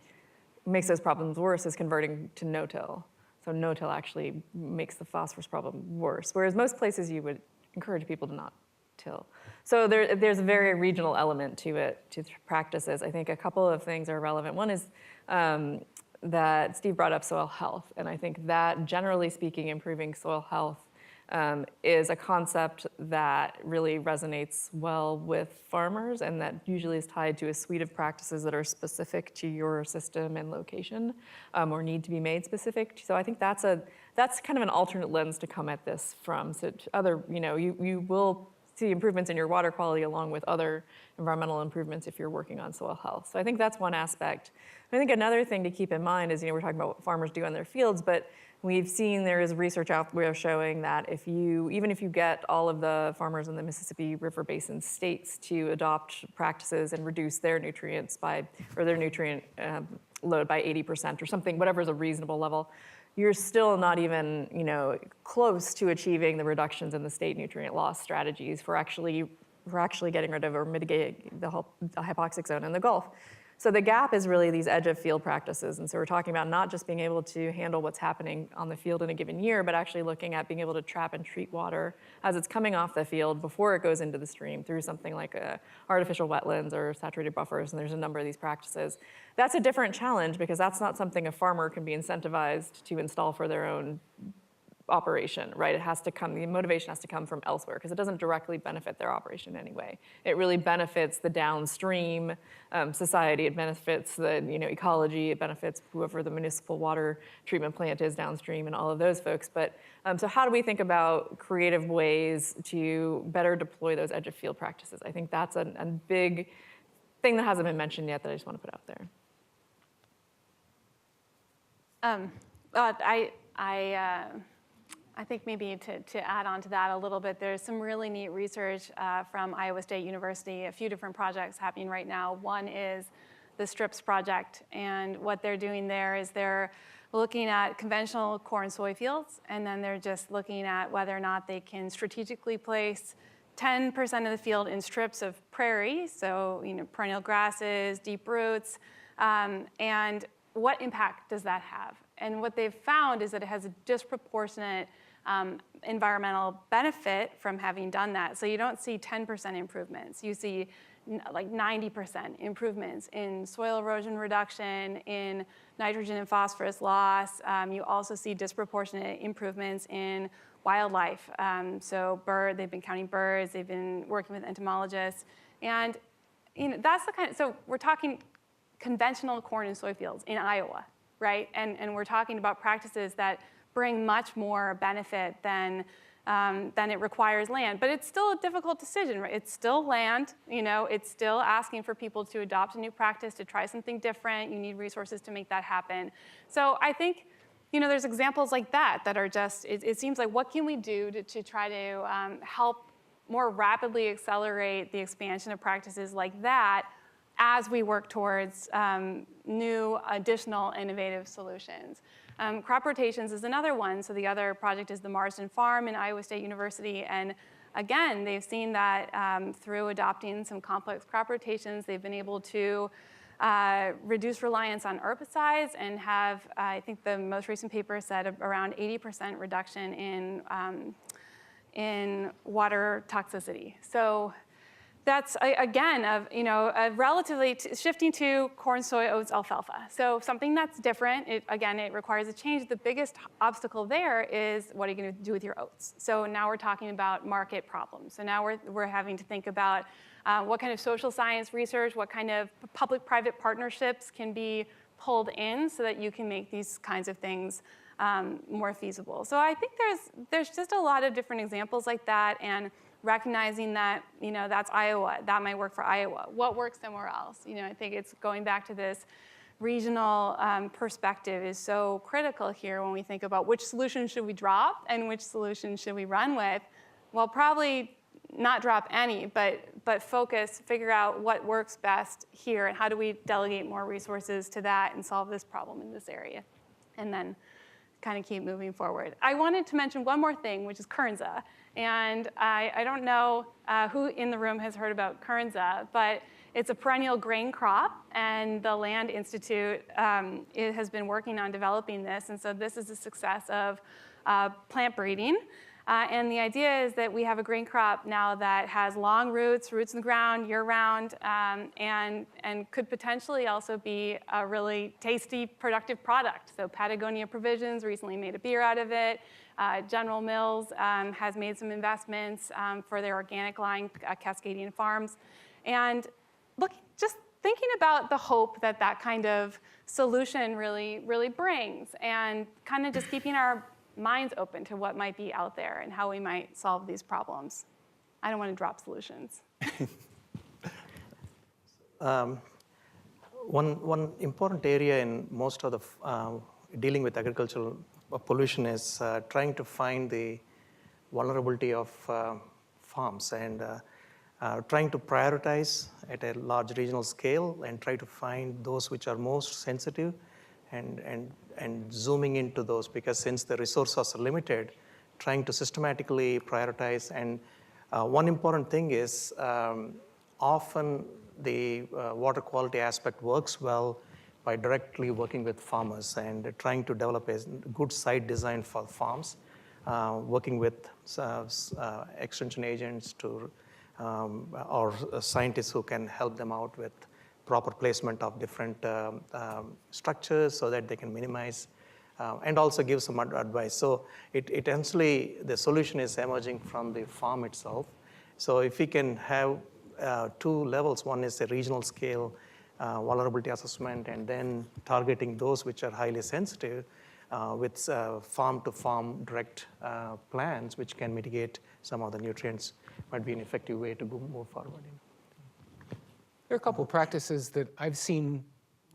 makes those problems worse is converting to no-till. So no-till actually makes the phosphorus problem worse, whereas most places you would encourage people to not till. So there's a very regional element to it, to practices. I think a couple of things are relevant. One is that Steve brought up soil health, and I think that generally speaking, improving soil health is a concept that really resonates well with farmers, and that usually is tied to a suite of practices that are specific to your system and location, or need to be made specific. So I think that's kind of an alternate lens to come at this from. So other, you will see improvements in your water quality along with other environmental improvements if you're working on soil health. So I think that's one aspect. I think another thing to keep in mind is, we're talking about what farmers do on their fields, but we've seen there is research out there showing that even if you get all of the farmers in the Mississippi River Basin states to adopt practices and reduce their nutrients their nutrient load by 80% or something, whatever is a reasonable level, you're still not even close to achieving the reductions in the state nutrient loss strategies for actually getting rid of or mitigating the hypoxic zone in the Gulf. So the gap is really these edge of field practices. And so we're talking about not just being able to handle what's happening on the field in a given year, but actually looking at being able to trap and treat water as it's coming off the field before it goes into the stream through something like artificial wetlands or saturated buffers, and there's a number of these practices. That's a different challenge because that's not something a farmer can be incentivized to install for their own operation, right? It has to come, the motivation has to come from elsewhere because it doesn't directly benefit their operation anyway. It really benefits the downstream society, it benefits the ecology, it benefits whoever the municipal water treatment plant is downstream and all of those folks. But so how do we think about creative ways to better deploy those edge of field practices? I think that's a big thing that hasn't been mentioned yet that I just want to put out there. I think maybe to add on to that a little bit, there's some really neat research from Iowa State University, a few different projects happening right now. One is the STRIPS project, and what they're doing there is they're looking at conventional corn soy fields, and then they're just looking at whether or not they can strategically place 10% of the field in strips of prairie, so perennial grasses, deep roots, and what impact does that have? And what they've found is that it has a disproportionate environmental benefit from having done that. So you don't see 10% improvements. You see like 90% improvements in soil erosion reduction, in nitrogen and phosphorus loss. You also see disproportionate improvements in wildlife. So they've been counting birds, they've been working with entomologists. And that's the kind of, so we're talking conventional corn and soy fields in Iowa, right? And we're talking about practices that bring much more benefit than it requires land. But it's still a difficult decision, right? It's still land, it's still asking for people to adopt a new practice, to try something different. You need resources to make that happen. So I think, there's examples like that are just, it seems like what can we do to try to help more rapidly accelerate the expansion of practices like that as we work towards new, additional, innovative solutions. Crop rotations is another one. So the other project is the Marsden Farm in Iowa State University. And again, they've seen that through adopting some complex crop rotations, they've been able to reduce reliance on herbicides and have, I think the most recent paper said around 80% reduction in water toxicity. So that's, again, a relatively shifting to corn, soy, oats, alfalfa. So something that's different. It requires a change. The biggest obstacle there is what are you going to do with your oats? So now we're talking about market problems. So now we're having to think about what kind of social science research, what kind of public-private partnerships can be pulled in so that you can make these kinds of things more feasible. So I think there's just a lot of different examples like that, and recognizing that, that's Iowa, that might work for Iowa. What works somewhere else? I think it's going back to this regional perspective is so critical here when we think about which solution should we drop and which solution should we run with. Well, probably not drop any, but focus, figure out what works best here and how do we delegate more resources to that and solve this problem in this area. And then kind of keep moving forward. I wanted to mention one more thing, which is Kernza. And I don't know who in the room has heard about Kernza, but it's a perennial grain crop, and the Land Institute it has been working on developing this. And so this is a success of plant breeding. And the idea is that we have a grain crop now that has long roots in the ground year-round, and could potentially also be a really tasty, productive product. So Patagonia Provisions recently made a beer out of it. General Mills has made some investments for their organic line, Cascadian Farms. And just thinking about the hope that that kind of solution really, really brings, and kind of just keeping our minds open to what might be out there and how we might solve these problems. I don't want to drop solutions. One important area in most of the dealing with agricultural pollution is trying to find the vulnerability of farms and trying to prioritize at a large regional scale and try to find those which are most sensitive and and zooming into those, because since the resources are limited, trying to systematically prioritize. And one important thing is often the water quality aspect works well by directly working with farmers and trying to develop a good site design for farms, working with extension agents to or scientists who can help them out with proper placement of different structures so that they can minimize and also give some advice. So it essentially, the solution is emerging from the farm itself. So if we can have two levels, one is a regional scale vulnerability assessment, and then targeting those which are highly sensitive with farm-to-farm direct plans, which can mitigate some of the nutrients, might be an effective way to move forward. There are a couple practices that I've seen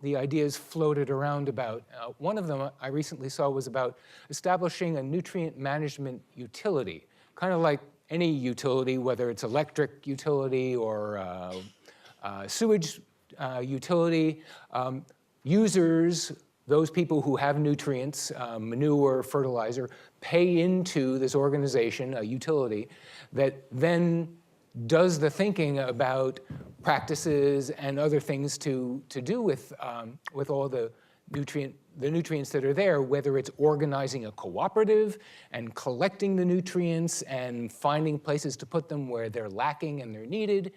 the ideas floated around about. One of them I recently saw was about establishing a nutrient management utility, kind of like any utility, whether it's electric utility or sewage utility. Users, those people who have nutrients, manure, fertilizer, pay into this organization, a utility, that then does the thinking about practices and other things to do with all the nutrients that are there, whether it's organizing a cooperative and collecting the nutrients and finding places to put them where they're lacking and they're needed.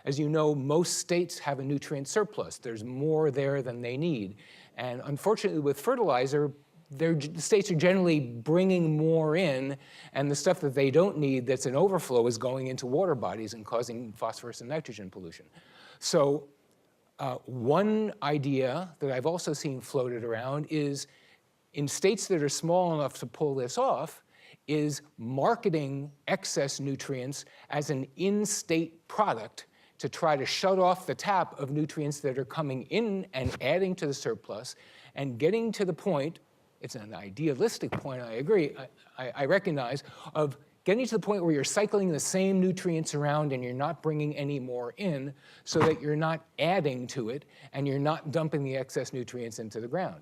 As you know, most states have a nutrient surplus. There's more there than they need. And unfortunately, with fertilizer, the states are generally bringing more in, and the stuff that they don't need that's an overflow is going into water bodies and causing phosphorus and nitrogen pollution. So one idea that I've also seen floated around is, in states that are small enough to pull this off, is marketing excess nutrients as an in-state product to try to shut off the tap of nutrients that are coming in and adding to the surplus, and getting to the point, it's an idealistic point, I agree, I recognize, of getting to the point where you're cycling the same nutrients around and you're not bringing any more in, so that you're not adding to it and you're not dumping the excess nutrients into the ground.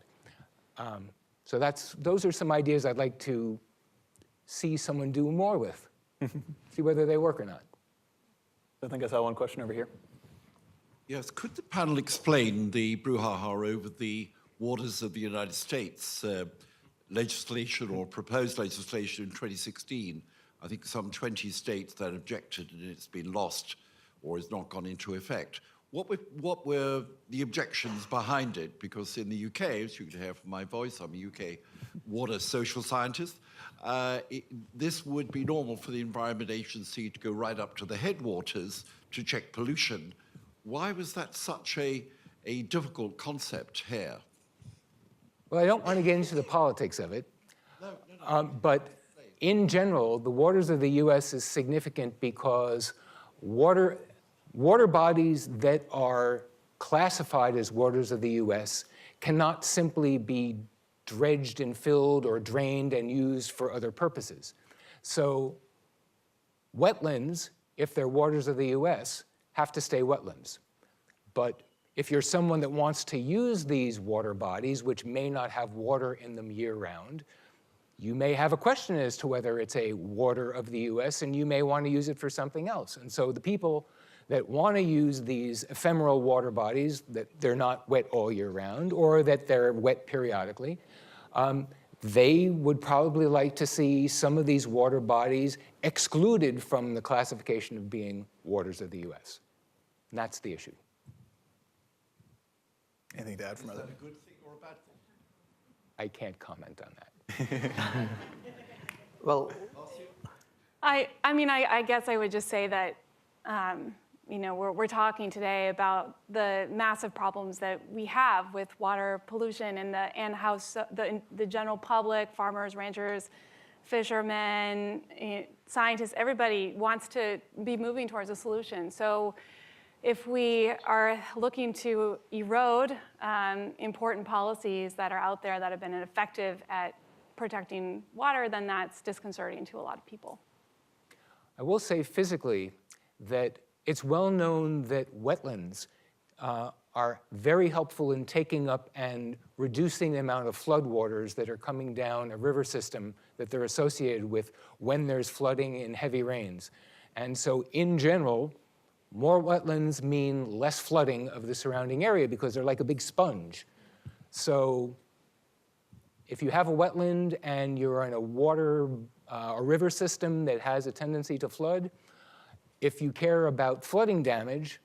So those are some ideas I'd like to see someone do more with, see whether they work or not. I think I saw one question over here. Yes, could the panel explain the brouhaha over the waters of the United States legislation or proposed legislation in 2016? I think some 20 states that objected, and it's been lost or has not gone into effect. What were the objections behind it? Because in the UK, as you can hear from my voice, I'm a UK water social scientist, this would be normal for the Environment Agency to go right up to the headwaters to check pollution. Why was that such a difficult concept here? Well, I don't want to get into the politics of it, but in general, the waters of the US is significant because water bodies that are classified as waters of the US cannot simply be dredged and filled or drained and used for other purposes. So wetlands, if they're waters of the US, have to stay wetlands. But if you're someone that wants to use these water bodies, which may not have water in them year-round, you may have a question as to whether it's a water of the US, and you may want to use it for something else. And so the people that want to use these ephemeral water bodies, that they're not wet all year round, or that they're wet periodically, they would probably like to see some of these water bodies excluded from the classification of being waters of the US. And that's the issue. Anything to add from Is other? that a good thing or a bad thing? I can't comment on that. Well, I mean, I guess I would just say that, you know, we're talking today about the massive problems that we have with water pollution and how the general public, farmers, ranchers, fishermen, scientists, everybody wants to be moving towards a solution. So if we are looking to erode important policies that are out there that have been effective at protecting water, then that's disconcerting to a lot of people. I will say physically that it's well known that wetlands are very helpful in taking up and reducing the amount of floodwaters that are coming down a river system that they're associated with when there's flooding and heavy rains. And so in general, more wetlands mean less flooding of the surrounding area because they're like a big sponge. So if you have a wetland and you're in a river system that has a tendency to flood, if you care about flooding damage,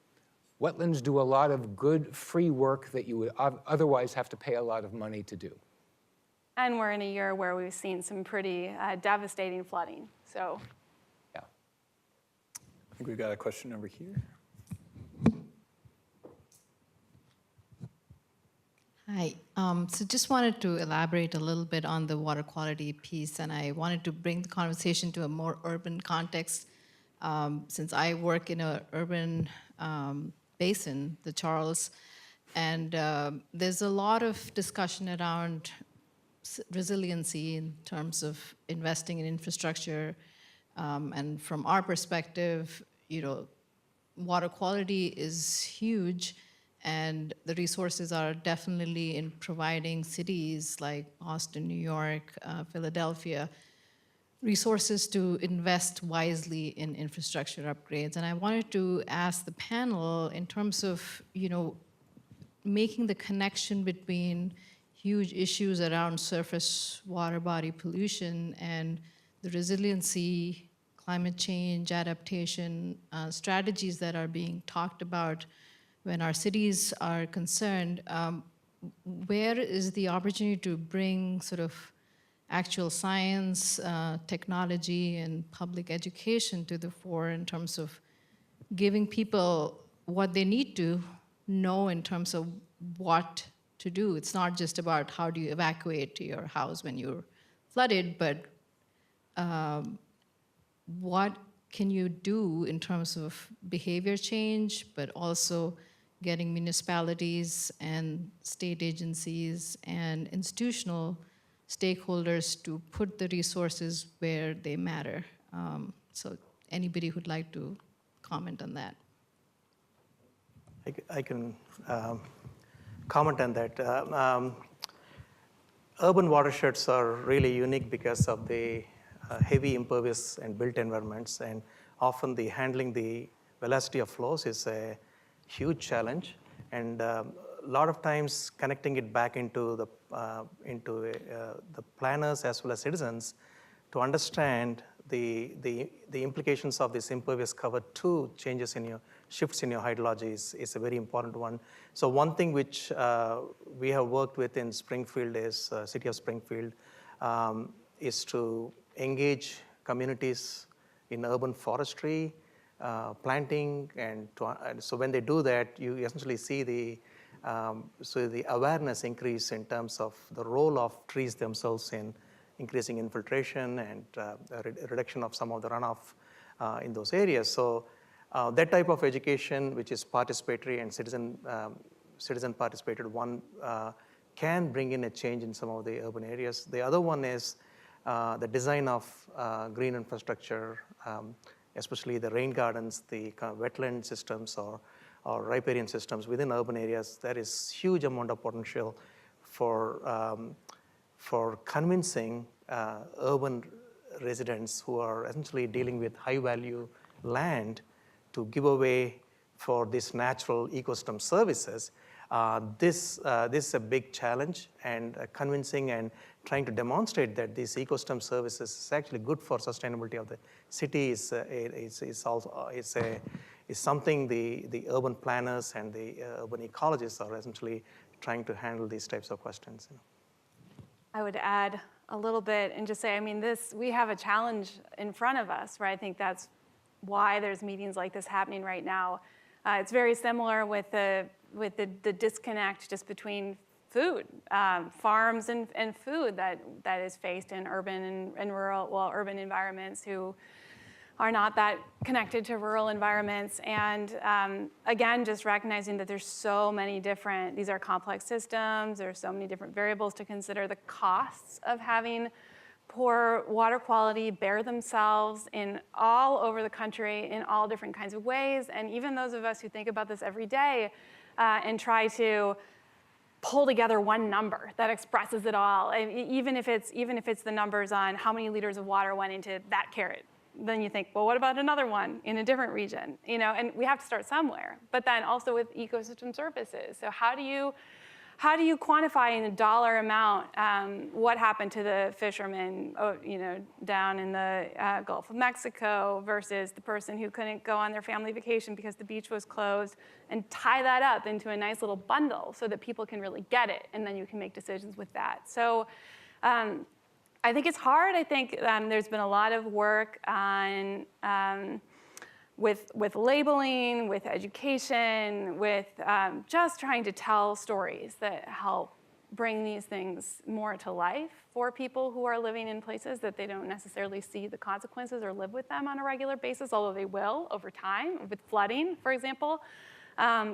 wetlands do a lot of good free work that you would otherwise have to pay a lot of money to do. And we're in a year where we've seen some pretty devastating flooding. So, yeah. I think we've got a question over here. Hi. So just wanted to elaborate a little bit on the water quality piece, and I wanted to bring the conversation to a more urban context. Since I work in an urban basin, the Charles, and there's a lot of discussion around resiliency in terms of investing in infrastructure. And from our perspective, water quality is huge, and the resources are definitely in providing cities like Austin, New York, Philadelphia, resources to invest wisely in infrastructure upgrades. And I wanted to ask the panel in terms of, making the connection between huge issues around surface water body pollution and the resiliency, climate change, adaptation strategies that are being talked about when our cities are concerned. Where is the opportunity to bring sort of actual science, technology, and public education to the fore in terms of giving people what they need to know in terms of what to do? It's not just about how do you evacuate to your house when you're flooded, but what can you do in terms of behavior change, but also getting municipalities and state agencies and institutional stakeholders to put the resources where they matter. So anybody who'd like to comment on that? I can comment on that. Urban watersheds are really unique because of the heavy impervious and built environments, and often handling the velocity of flows is a huge challenge. And a lot of times connecting it back into the planners as well as citizens to understand the implications of this impervious cover to changes in your shifts in your hydrology is a very important one. So one thing which we have worked with in Springfield is City of Springfield is to engage communities in urban forestry, planting, and so when they do that, you essentially see the awareness increase in terms of the role of trees themselves in increasing infiltration and reduction of some of the runoff in those areas. So that type of education, which is participatory and citizen participated one, can bring in a change in some of the urban areas. The other one is the design of green infrastructure, especially the rain gardens, the kind of wetland systems or riparian systems within urban areas. There is huge amount of potential for convincing urban residents who are essentially dealing with high value land to give away for these natural ecosystem services. This is a big challenge, and convincing and trying to demonstrate that these ecosystem services is actually good for sustainability of the city is something the urban planners and the urban ecologists are essentially trying to handle these types of questions. I would add a little bit and just say, we have a challenge in front of us, right? I think that's why there's meetings like this happening right now. It's very similar with the disconnect just between food, farms and food that is faced in urban and rural, urban environments who are not that connected to rural environments. And again, just recognizing that there's so many different, these are complex systems, there's so many different variables to consider. The costs of having poor water quality bear themselves in all over the country in all different kinds of ways. And even those of us who think about this every day and try to pull together one number that expresses it all, and even if it's the numbers on how many liters of water went into that carrot. Then you think, well, what about another one in a different region? And we have to start somewhere. But then also with ecosystem services. So how do you quantify in a dollar amount what happened to the fishermen, down in the Gulf of Mexico versus the person who couldn't go on their family vacation because the beach was closed, and tie that up into a nice little bundle so that people can really get it, and then you can make decisions with that. So I think it's hard. I think there's been a lot of work on with labeling, with education, with just trying to tell stories that help bring these things more to life for people who are living in places that they don't necessarily see the consequences or live with them on a regular basis, although they will over time, with flooding, for example,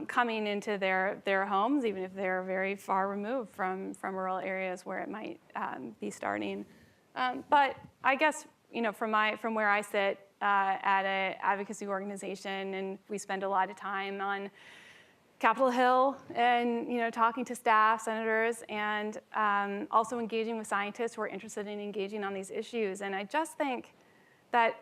coming into their homes, even if they're very far removed from rural areas where it might be starting. But I guess, from where I sit at an advocacy organization, and we spend a lot of time on Capitol Hill and talking to staff, senators, and also engaging with scientists who are interested in engaging on these issues. And I just think that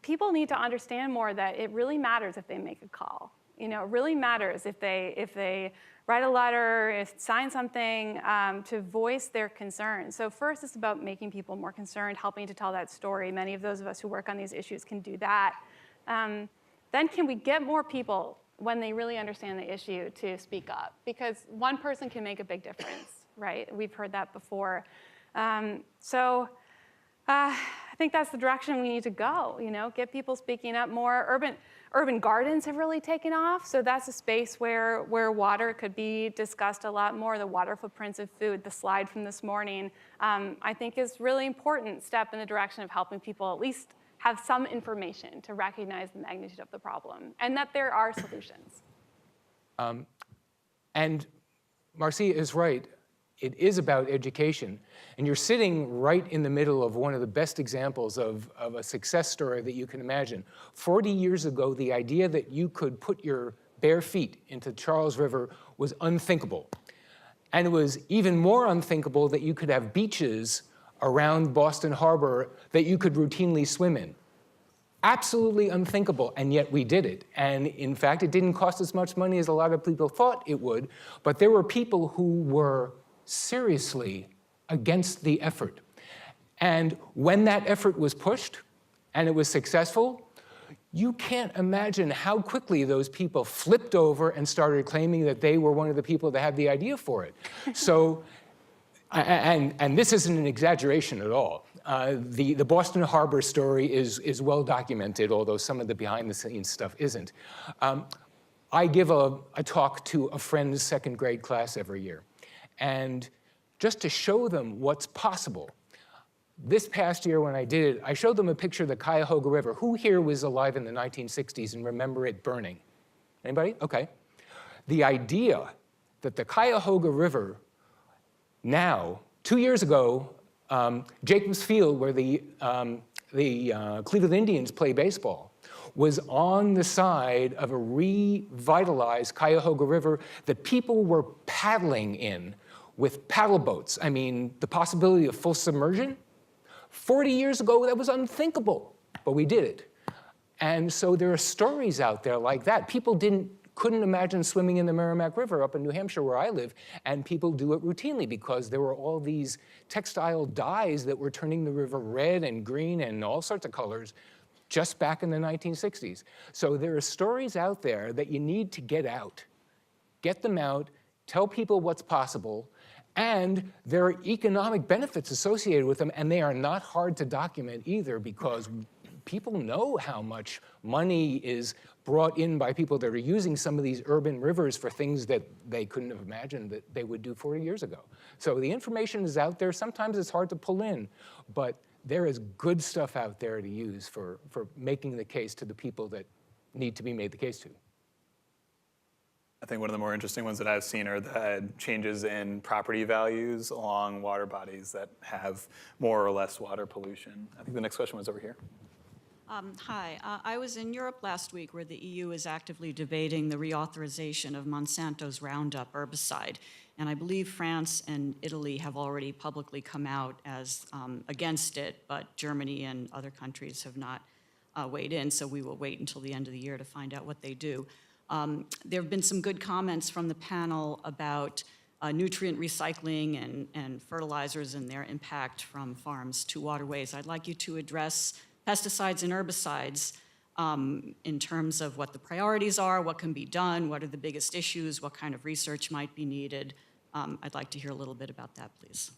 people need to understand more that it really matters if they make a call. It really matters if they write a letter, sign something to voice their concerns. So first, it's about making people more concerned, helping to tell that story. Many of those of us who work on these issues can do that. Then can we get more people, when they really understand the issue, to speak up? Because one person can make a big difference, right? We've heard that before. So I think that's the direction we need to go, get people speaking up more. Urban gardens have really taken off, so that's a space where water could be discussed a lot more. The water footprints of food, the slide from this morning, I think is really important step in the direction of helping people at least have some information to recognize the magnitude of the problem and that there are solutions. And Marcia is right. It is about education. And you're sitting right in the middle of one of the best examples of a success story that you can imagine. 40 years ago, the idea that you could put your bare feet into Charles River was unthinkable. And it was even more unthinkable that you could have beaches around Boston Harbor that you could routinely swim in. Absolutely unthinkable, and yet we did it. And in fact, it didn't cost as much money as a lot of people thought it would, but there were people who were seriously against the effort. And when that effort was pushed, and it was successful, you can't imagine how quickly those people flipped over and started claiming that they were one of the people that had the idea for it. So, and this isn't an exaggeration at all. The Boston Harbor story is well documented, although some of the behind-the-scenes stuff isn't. I give a talk to a friend's second grade class every year. And just to show them what's possible, this past year when I did it, I showed them a picture of the Cuyahoga River. Who here was alive in the 1960s and remember it burning? Anybody? Okay. The idea that the Cuyahoga River now, 2 years ago, Jacobs Field, where the Cleveland Indians play baseball, was on the side of a revitalized Cuyahoga River that people were paddling in with paddle boats. I mean, the possibility of full submersion? 40 years ago, that was unthinkable, but we did it. And so there are stories out there like that. People couldn't imagine swimming in the Merrimack River up in New Hampshire where I live, and people do it routinely because there were all these textile dyes that were turning the river red and green and all sorts of colors just back in the 1960s. So there are stories out there that you need to get out. Get them out, tell people what's possible, and there are economic benefits associated with them, and they are not hard to document either because people know how much money is brought in by people that are using some of these urban rivers for things that they couldn't have imagined that they would do 40 years ago. So the information is out there. Sometimes it's hard to pull in, but there is good stuff out there to use for making the case to the people that need to be made the case to. I think one of the more interesting ones that I've seen are the changes in property values along water bodies that have more or less water pollution. I think the next question was over here. Hi, I was in Europe last week where the EU is actively debating the reauthorization of Monsanto's Roundup herbicide. And I believe France and Italy have already publicly come out as against it, but Germany and other countries have not weighed in, so we will wait until the end of the year to find out what they do. There have been some good comments from the panel about nutrient recycling and fertilizers and their impact from farms to waterways. I'd like you to address pesticides and herbicides in terms of what the priorities are, what can be done, what are the biggest issues, what kind of research might be needed. I'd like to hear a little bit about that, please.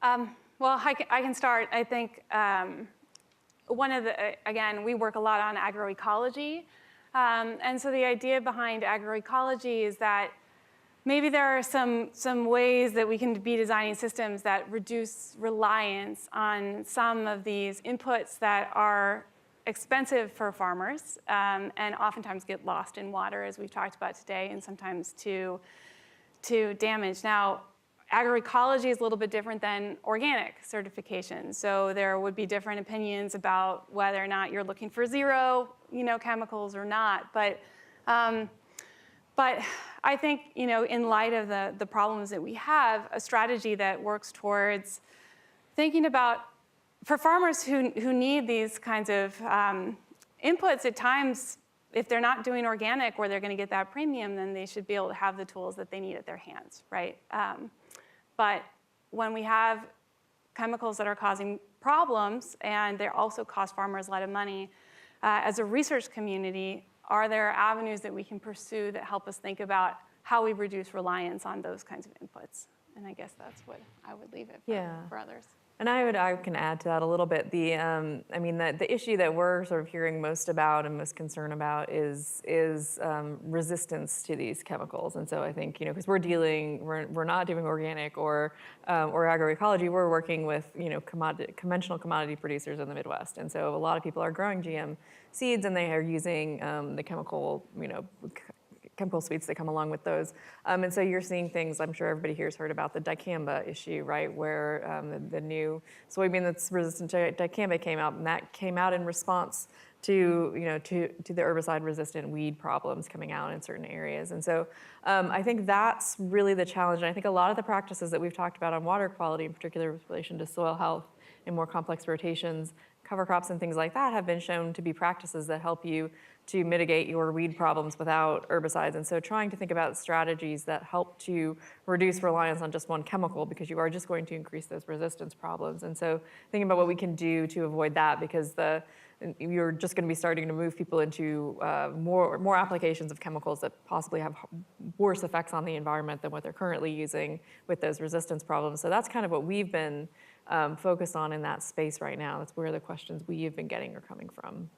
Well, I can start. I think one of the, again, we work a lot on agroecology. And so the idea behind agroecology is that maybe there are some ways that we can be designing systems that reduce reliance on some of these inputs that are expensive for farmers and oftentimes get lost in water, as we've talked about today, and sometimes to damage. Now, agroecology is a little bit different than organic certification. So there would be different opinions about whether or not you're looking for zero, chemicals or not. But I think, in light of the problems that we have, a strategy that works towards thinking about, for farmers who need these kinds of inputs, at times, if they're not doing organic where they're going to get that premium, then they should be able to have the tools that they need at their hands, right? But when we have chemicals that are causing problems and they also cost farmers a lot of money, as a research community, are there avenues that we can pursue that help us think about how we reduce reliance on those kinds of inputs? And I guess that's what I would leave it for others. And I can add to that a little bit. The issue that we're sort of hearing most about and most concerned about is resistance to these chemicals. And so I think, because we're not doing organic or agroecology, we're working with conventional commodity producers in the Midwest. And so a lot of people are growing GM seeds and they are using the chemical suites that come along with those. And so you're seeing things, I'm sure everybody here has heard about the dicamba issue, right? Where the new soybean that's resistant to dicamba came out, and that came out in response to the herbicide resistant weed problems coming out in certain areas. And so I think that's really the challenge. And I think a lot of the practices that we've talked about on water quality, in particular with relation to soil health and more complex rotations, cover crops and things like that, have been shown to be practices that help you to mitigate your weed problems without herbicides. And so trying to think about strategies that help to reduce reliance on just one chemical, because you are just going to increase those resistance problems. And so thinking about what we can do to avoid that, because you're just going to be starting to move people into more applications of chemicals that possibly have worse effects on the environment than what they're currently using with those resistance problems. So that's kind of what we've been focused on in that space right now. That's where the questions we have been getting are coming from.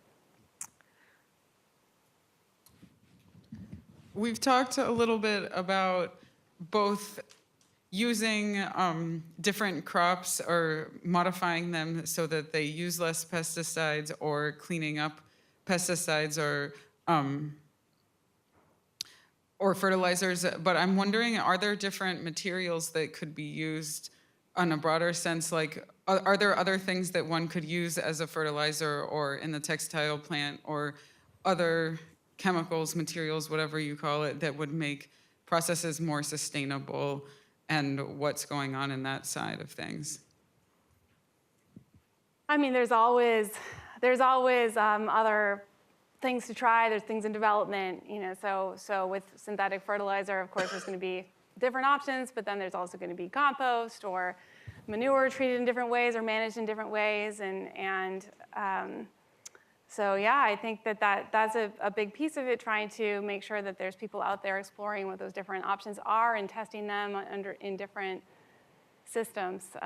We've talked a little bit about both using different crops or modifying them so that they use less pesticides, or cleaning up pesticides or fertilizers. But I'm wondering, are there different materials that could be used on a broader sense? Like, are there other things that one could use as a fertilizer or in the textile plant, or other chemicals, materials, whatever you call it, that would make processes more sustainable, and what's going on in that side of things? I mean, there's always other things to try. There's things in development, so with synthetic fertilizer, of course, there's going to be different options, but then there's also going to be compost or manure treated in different ways or managed in different ways, so yeah, I think that's a big piece of it, trying to make sure that there's people out there exploring what those different options are and testing them in different systems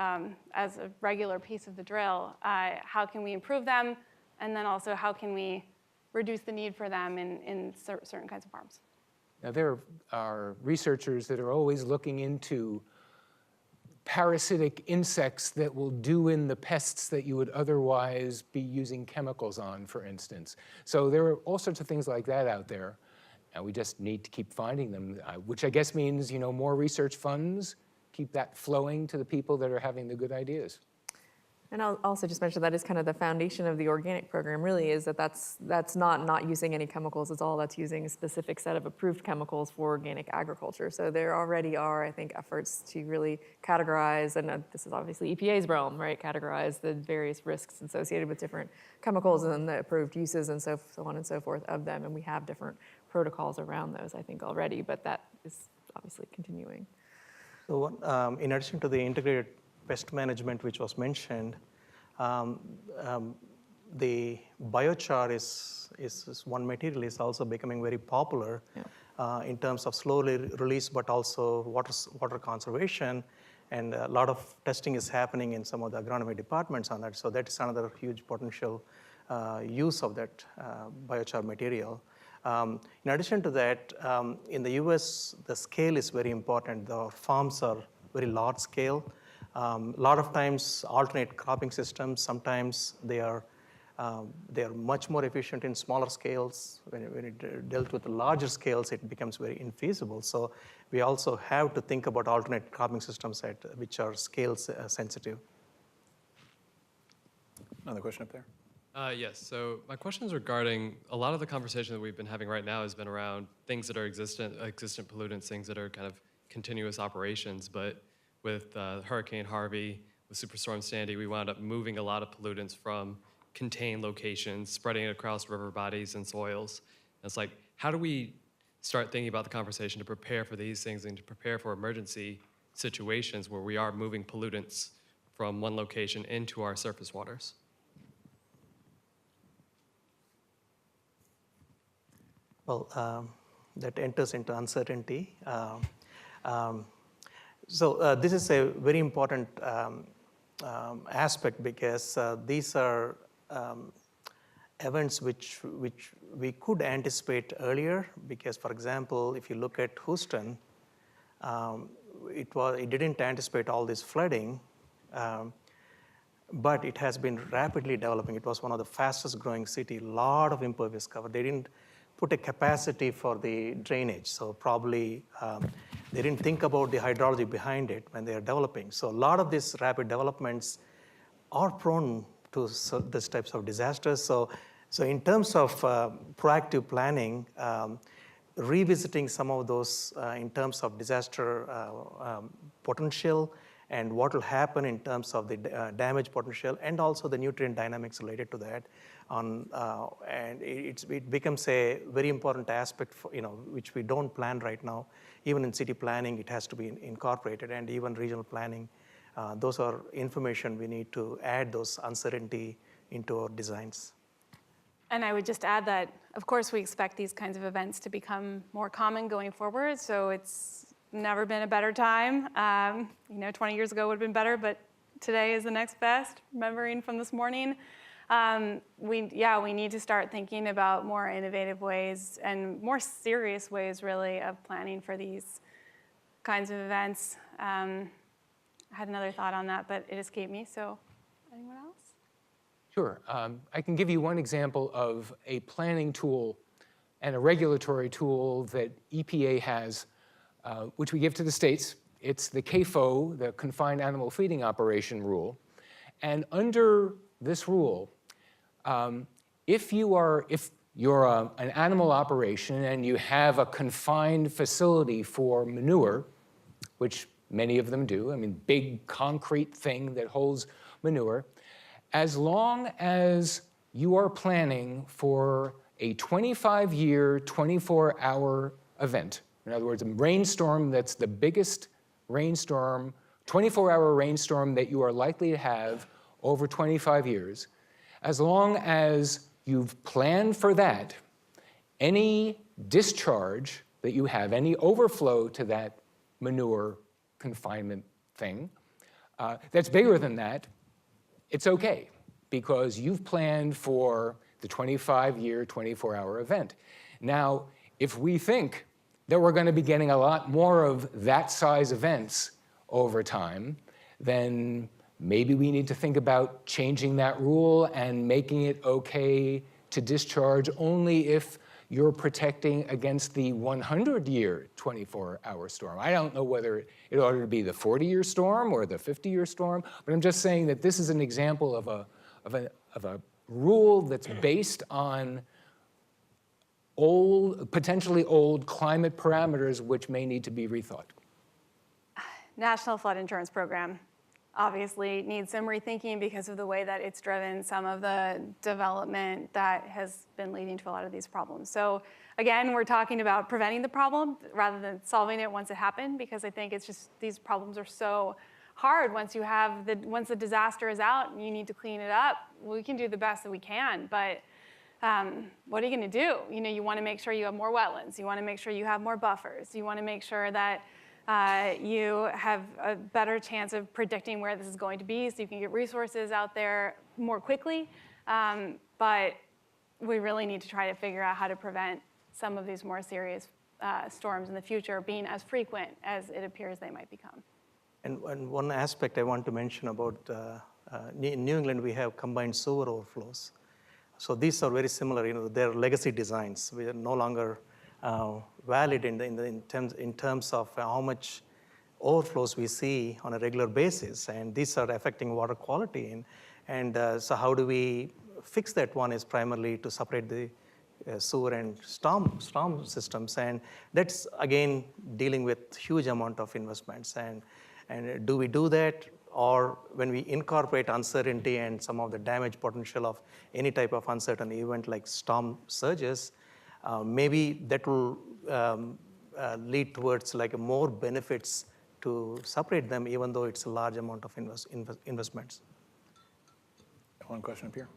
as a regular piece of the drill. How can we improve them? And then also, how can we reduce the need for them in certain kinds of farms? Now, there are researchers that are always looking into parasitic insects that will do in the pests that you would otherwise be using chemicals on, for instance. So there are all sorts of things like that out there, and we just need to keep finding them, which I guess means, more research funds, keep that flowing to the people that are having the good ideas. And I'll also just mention that is kind of the foundation of the organic program really is that's not using any chemicals. It's all that's using a specific set of approved chemicals for organic agriculture. So there already are, I think, efforts to really categorize, and this is obviously EPA's realm, right? Categorize the various risks associated with different chemicals and the approved uses and so on and so forth of them. And we have different protocols around those, I think, already, but that is obviously continuing. So in addition to the integrated pest management, which was mentioned, the biochar is one material is also becoming very popular in terms of slowly release, but also water conservation. And a lot of testing is happening in some of the agronomy departments on that. So that is another huge potential use of that biochar material. In addition to that, in the US, the scale is very important. The farms are very large scale. A lot of times, alternate cropping systems, sometimes they are much more efficient in smaller scales. When it dealt with the larger scales, it becomes very infeasible. So we also have to think about alternate cropping systems which are scale sensitive. Another question up there. Yes, so my question is regarding a lot of the conversation that we've been having right now has been around things that are existent pollutants, things that are kind of continuous operations, but with Hurricane Harvey, with Superstorm Sandy, we wound up moving a lot of pollutants from contained locations, spreading it across river bodies and soils. And it's like, how do we start thinking about the conversation to prepare for these things and to prepare for emergency situations where we are moving pollutants from one location into our surface waters? Well, that enters into uncertainty. So this is a very important aspect because these are events which we could anticipate earlier. Because, for example, if you look at Houston, it didn't anticipate all this flooding, but it has been rapidly developing. It was one of the fastest growing city, a lot of impervious cover. They didn't put a capacity for the drainage, so probably they didn't think about the hydrology behind it when they are developing. So a lot of these rapid developments are prone to these types of disasters. So in terms of proactive planning, revisiting some of those in terms of disaster potential and what will happen in terms of the damage potential and also the nutrient dynamics related to that. And it becomes a very important aspect for, which we don't plan right now. Even in city planning, it has to be incorporated, and even regional planning. Those are information we need to add those uncertainty into our designs. And I would just add that, of course, we expect these kinds of events to become more common going forward. So it's never been a better time. 20 years ago would have been better, but today is the next best, remembering from this morning. We need to start thinking about more innovative ways and more serious ways, really, of planning for these kinds of events. I had another thought on that, but it escaped me, so anyone else? Sure. I can give you one example of a planning tool and a regulatory tool that EPA has, which we give to the states. It's the CAFO, the Confined Animal Feeding Operation Rule. And under this rule, if you're an animal operation and you have a confined facility for manure, which many of them do, big concrete thing that holds manure, as long as you are planning for a 25-year, 24-hour event, in other words, a rainstorm that's the biggest rainstorm, 24-hour rainstorm that you are likely to have over 25 years, as long as you've planned for that, any discharge that you have, any overflow to that manure confinement thing, that's bigger than that, it's okay, because you've planned for the 25-year, 24-hour event. Now, if we think that we're going to be getting a lot more of that size events over time, then maybe we need to think about changing that rule and making it okay to discharge only if you're protecting against the 100-year 24-hour storm. I don't know whether it ought to be the 40-year storm or the 50-year storm, but I'm just saying that this is an example of a rule that's based on potentially old climate parameters which may need to be rethought. National Flood Insurance Program obviously needs some rethinking because of the way that it's driven some of the development that has been leading to a lot of these problems. So again, we're talking about preventing the problem rather than solving it once it happened, because I think it's just these problems are so hard once the disaster is out and you need to clean it up. We can do the best that we can, but what are you going to do? You want to make sure you have more wetlands. You want to make sure you have more buffers. You want to make sure that you have a better chance of predicting where this is going to be so you can get resources out there more quickly. But we really need to try to figure out how to prevent some of these more serious storms in the future being as frequent as it appears they might become. And one aspect I want to mention about in New England, we have combined sewer overflows. So these are very similar. They're legacy designs. We are no longer valid in terms of how much overflows we see on a regular basis, and these are affecting water quality. So how do we fix that? One is primarily to separate the sewer and storm systems, and that's again dealing with huge amount of investments. And do we do that, or when we incorporate uncertainty and some of the damage potential of any type of uncertain event like storm surges, maybe that will lead towards like more benefits to separate them, even though it's a large amount of investments. One question up here.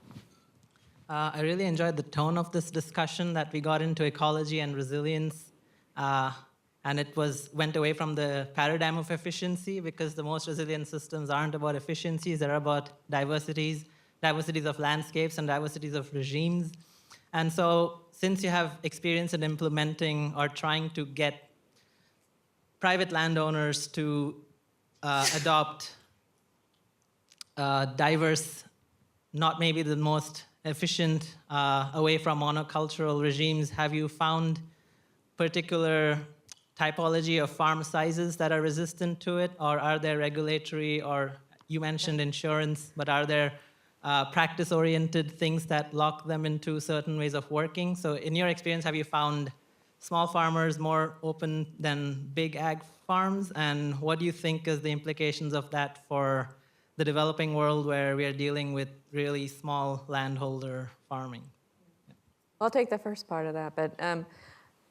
I really enjoyed the tone of this discussion, that we got into ecology and resilience, and it went away from the paradigm of efficiency, because the most resilient systems aren't about efficiencies, they're about diversities of landscapes and diversities of regimes. And so since you have experience in implementing or trying to get private landowners to adopt diverse, not maybe the most efficient, away from monocultural regimes, have you found particular typology of farm sizes that are resistant to it, or are there regulatory, or you mentioned insurance, but are there practice-oriented things that lock them into certain ways of working? So in your experience, have you found small farmers more open than big ag farms? And what do you think is the implications of that for the developing world, where we are dealing with really small landholder farming? I'll take the first part of that, but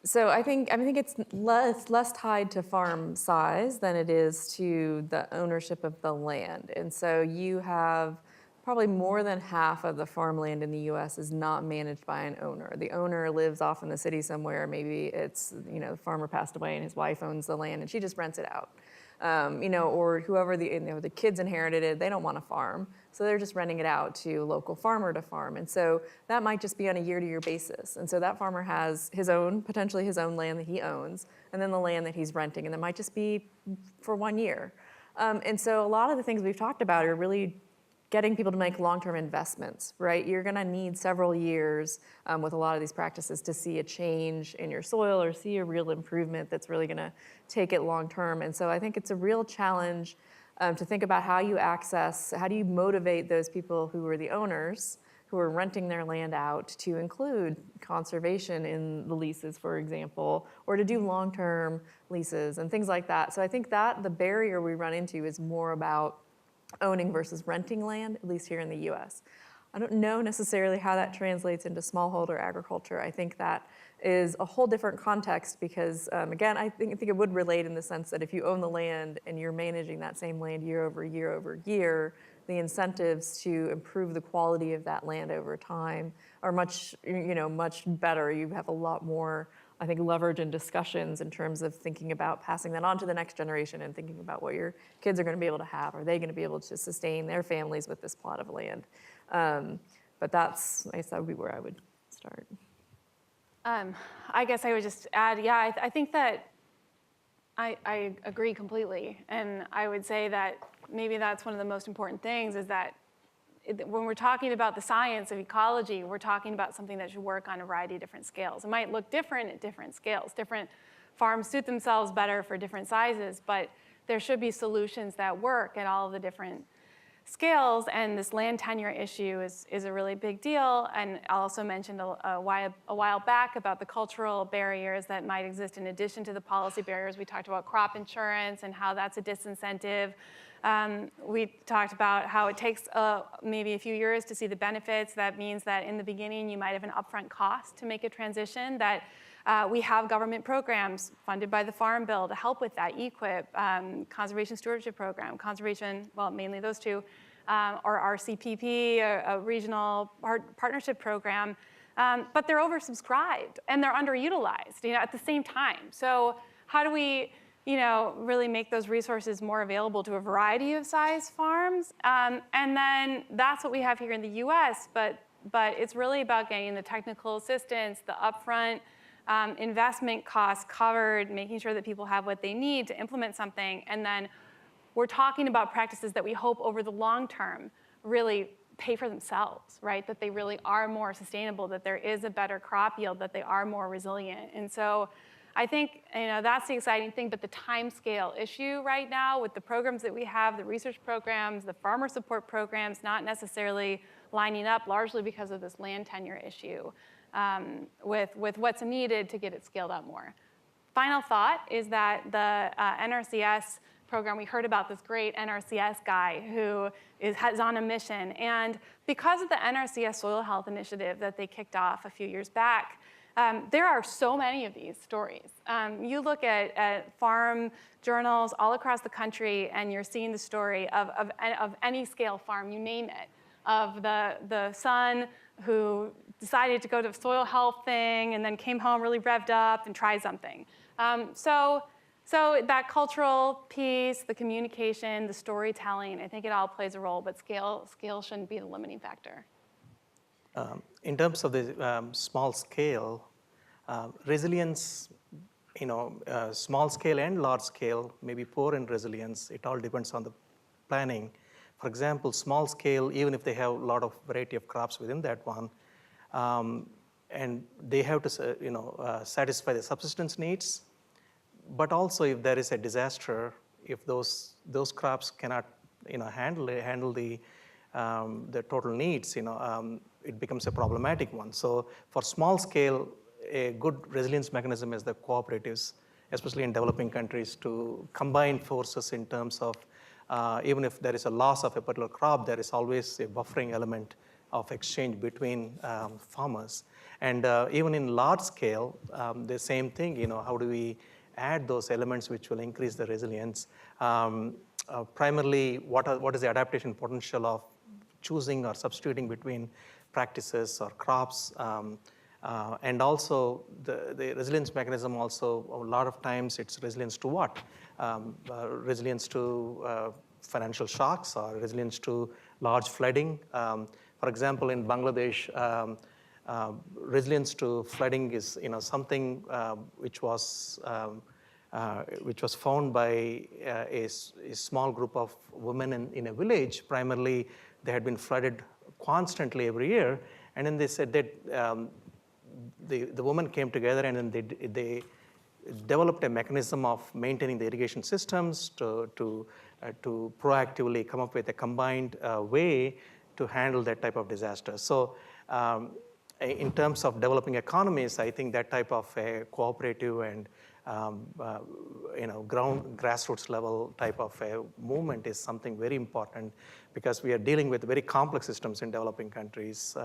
so I think it's less tied to farm size than it is to the ownership of the land. And so you have probably more than half of the farmland in the U.S. is not managed by an owner. The owner lives off in the city somewhere. Maybe it's, the farmer passed away and his wife owns the land and she just rents it out. Or whoever the kids inherited it, they don't want to farm. So they're just renting it out to a local farmer to farm. And so that might just be on a year-to-year basis. And so that farmer has potentially his own land that he owns, and then the land that he's renting, and that might just be for 1 year. And so a lot of the things we've talked about are really getting people to make long-term investments, right? You're gonna need several years with a lot of these practices to see a change in your soil or see a real improvement that's really gonna take it long-term. And so I think it's a real challenge to think about how do you motivate those people who are the owners, who are renting their land out, to include conservation in the leases, for example, or to do long-term leases and things like that. So I think that the barrier we run into is more about owning versus renting land, at least here in the US. I don't know necessarily how that translates into smallholder agriculture. I think that is a whole different context because, again, I think it would relate in the sense that if you own the land and you're managing that same land year over year over year, the incentives to improve the quality of that land over time are much better. You have a lot more, I think, leverage and discussions in terms of thinking about passing that on to the next generation and thinking about what your kids are going to be able to have. Are they going to be able to sustain their families with this plot of land? But I guess that would be where I would start. I guess I would just add, I think that I agree completely. And I would say that maybe that's one of the most important things is that when we're talking about the science of ecology, we're talking about something that should work on a variety of different scales. It might look different at different scales. Different farms suit themselves better for different sizes, but there should be solutions that work at all of the different scales, and this land tenure issue is a really big deal. And I also mentioned a while back about the cultural barriers that might exist in addition to the policy barriers. We talked about crop insurance and how that's a disincentive. We talked about how it takes maybe a few years to see the benefits. That means that in the beginning, you might have an upfront cost to make a transition. That we have government programs funded by the Farm Bill to help with that, EQIP, Conservation Stewardship Program, conservation, well, mainly those two, or RCPP, a regional partnership program. But they're oversubscribed and they're underutilized, at the same time. So how do we really make those resources more available to a variety of size farms? And then that's what we have here in the US, but it's really about getting the technical assistance, the upfront investment costs covered, making sure that people have what they need to implement something. And then we're talking about practices that we hope over the long term really pay for themselves, right? That they really are more sustainable, that there is a better crop yield, that they are more resilient. And so I think that's the exciting thing, but the time scale issue right now with the programs that we have, the research programs, the farmer support programs, not necessarily lining up largely because of this land tenure issue. With what's needed to get it scaled up more. Final thought is that the NRCS program, we heard about this great NRCS guy who is on a mission. And because of the NRCS Soil Health Initiative that they kicked off a few years back, there are so many of these stories. You look at farm journals all across the country, and you're seeing the story of any scale farm, you name it, of the son who decided to go to a soil health thing and then came home really revved up and tried something. So that cultural piece, the communication, the storytelling, I think it all plays a role, but scale shouldn't be the limiting factor. In terms of the small scale, resilience, small scale and large scale may be poor in resilience. It all depends on the planning. For example, small scale, even if they have a lot of variety of crops within that one, and they have to satisfy the subsistence needs, but also if there is a disaster, if those crops cannot handle the total needs, it becomes a problematic one. So for small scale, a good resilience mechanism is the cooperatives, especially in developing countries, to combine forces in terms of even if there is a loss of a particular crop, there is always a buffering element of exchange between farmers. And even in large scale, the same thing, how do we add those elements which will increase the resilience? Primarily, what is the adaptation potential of choosing or substituting between practices or crops? And also the resilience mechanism also, a lot of times it's resilience to what? Resilience to financial shocks or resilience to large flooding. For example, in Bangladesh, resilience to flooding is something which was found by a small group of women in a village. Primarily, they had been flooded constantly every year, and then they said that the women came together and then they developed a mechanism of maintaining the irrigation systems to proactively come up with a combined way to handle that type of disaster. So in terms of developing economies, I think that type of a cooperative and grassroots level type of a movement is something very important, because we are dealing with very complex systems in developing countries,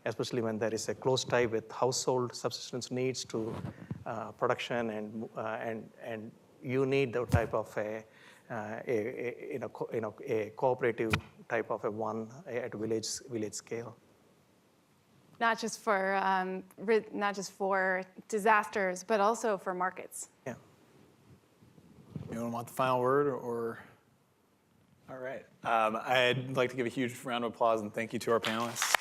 especially when there is a close tie with household subsistence needs to production, and you need the type of a cooperative type of a one at village scale. Not just for disasters, but also for markets. Yeah. Anyone want the final word, or? All right. I'd like to give a huge round of applause and thank you to our panelists.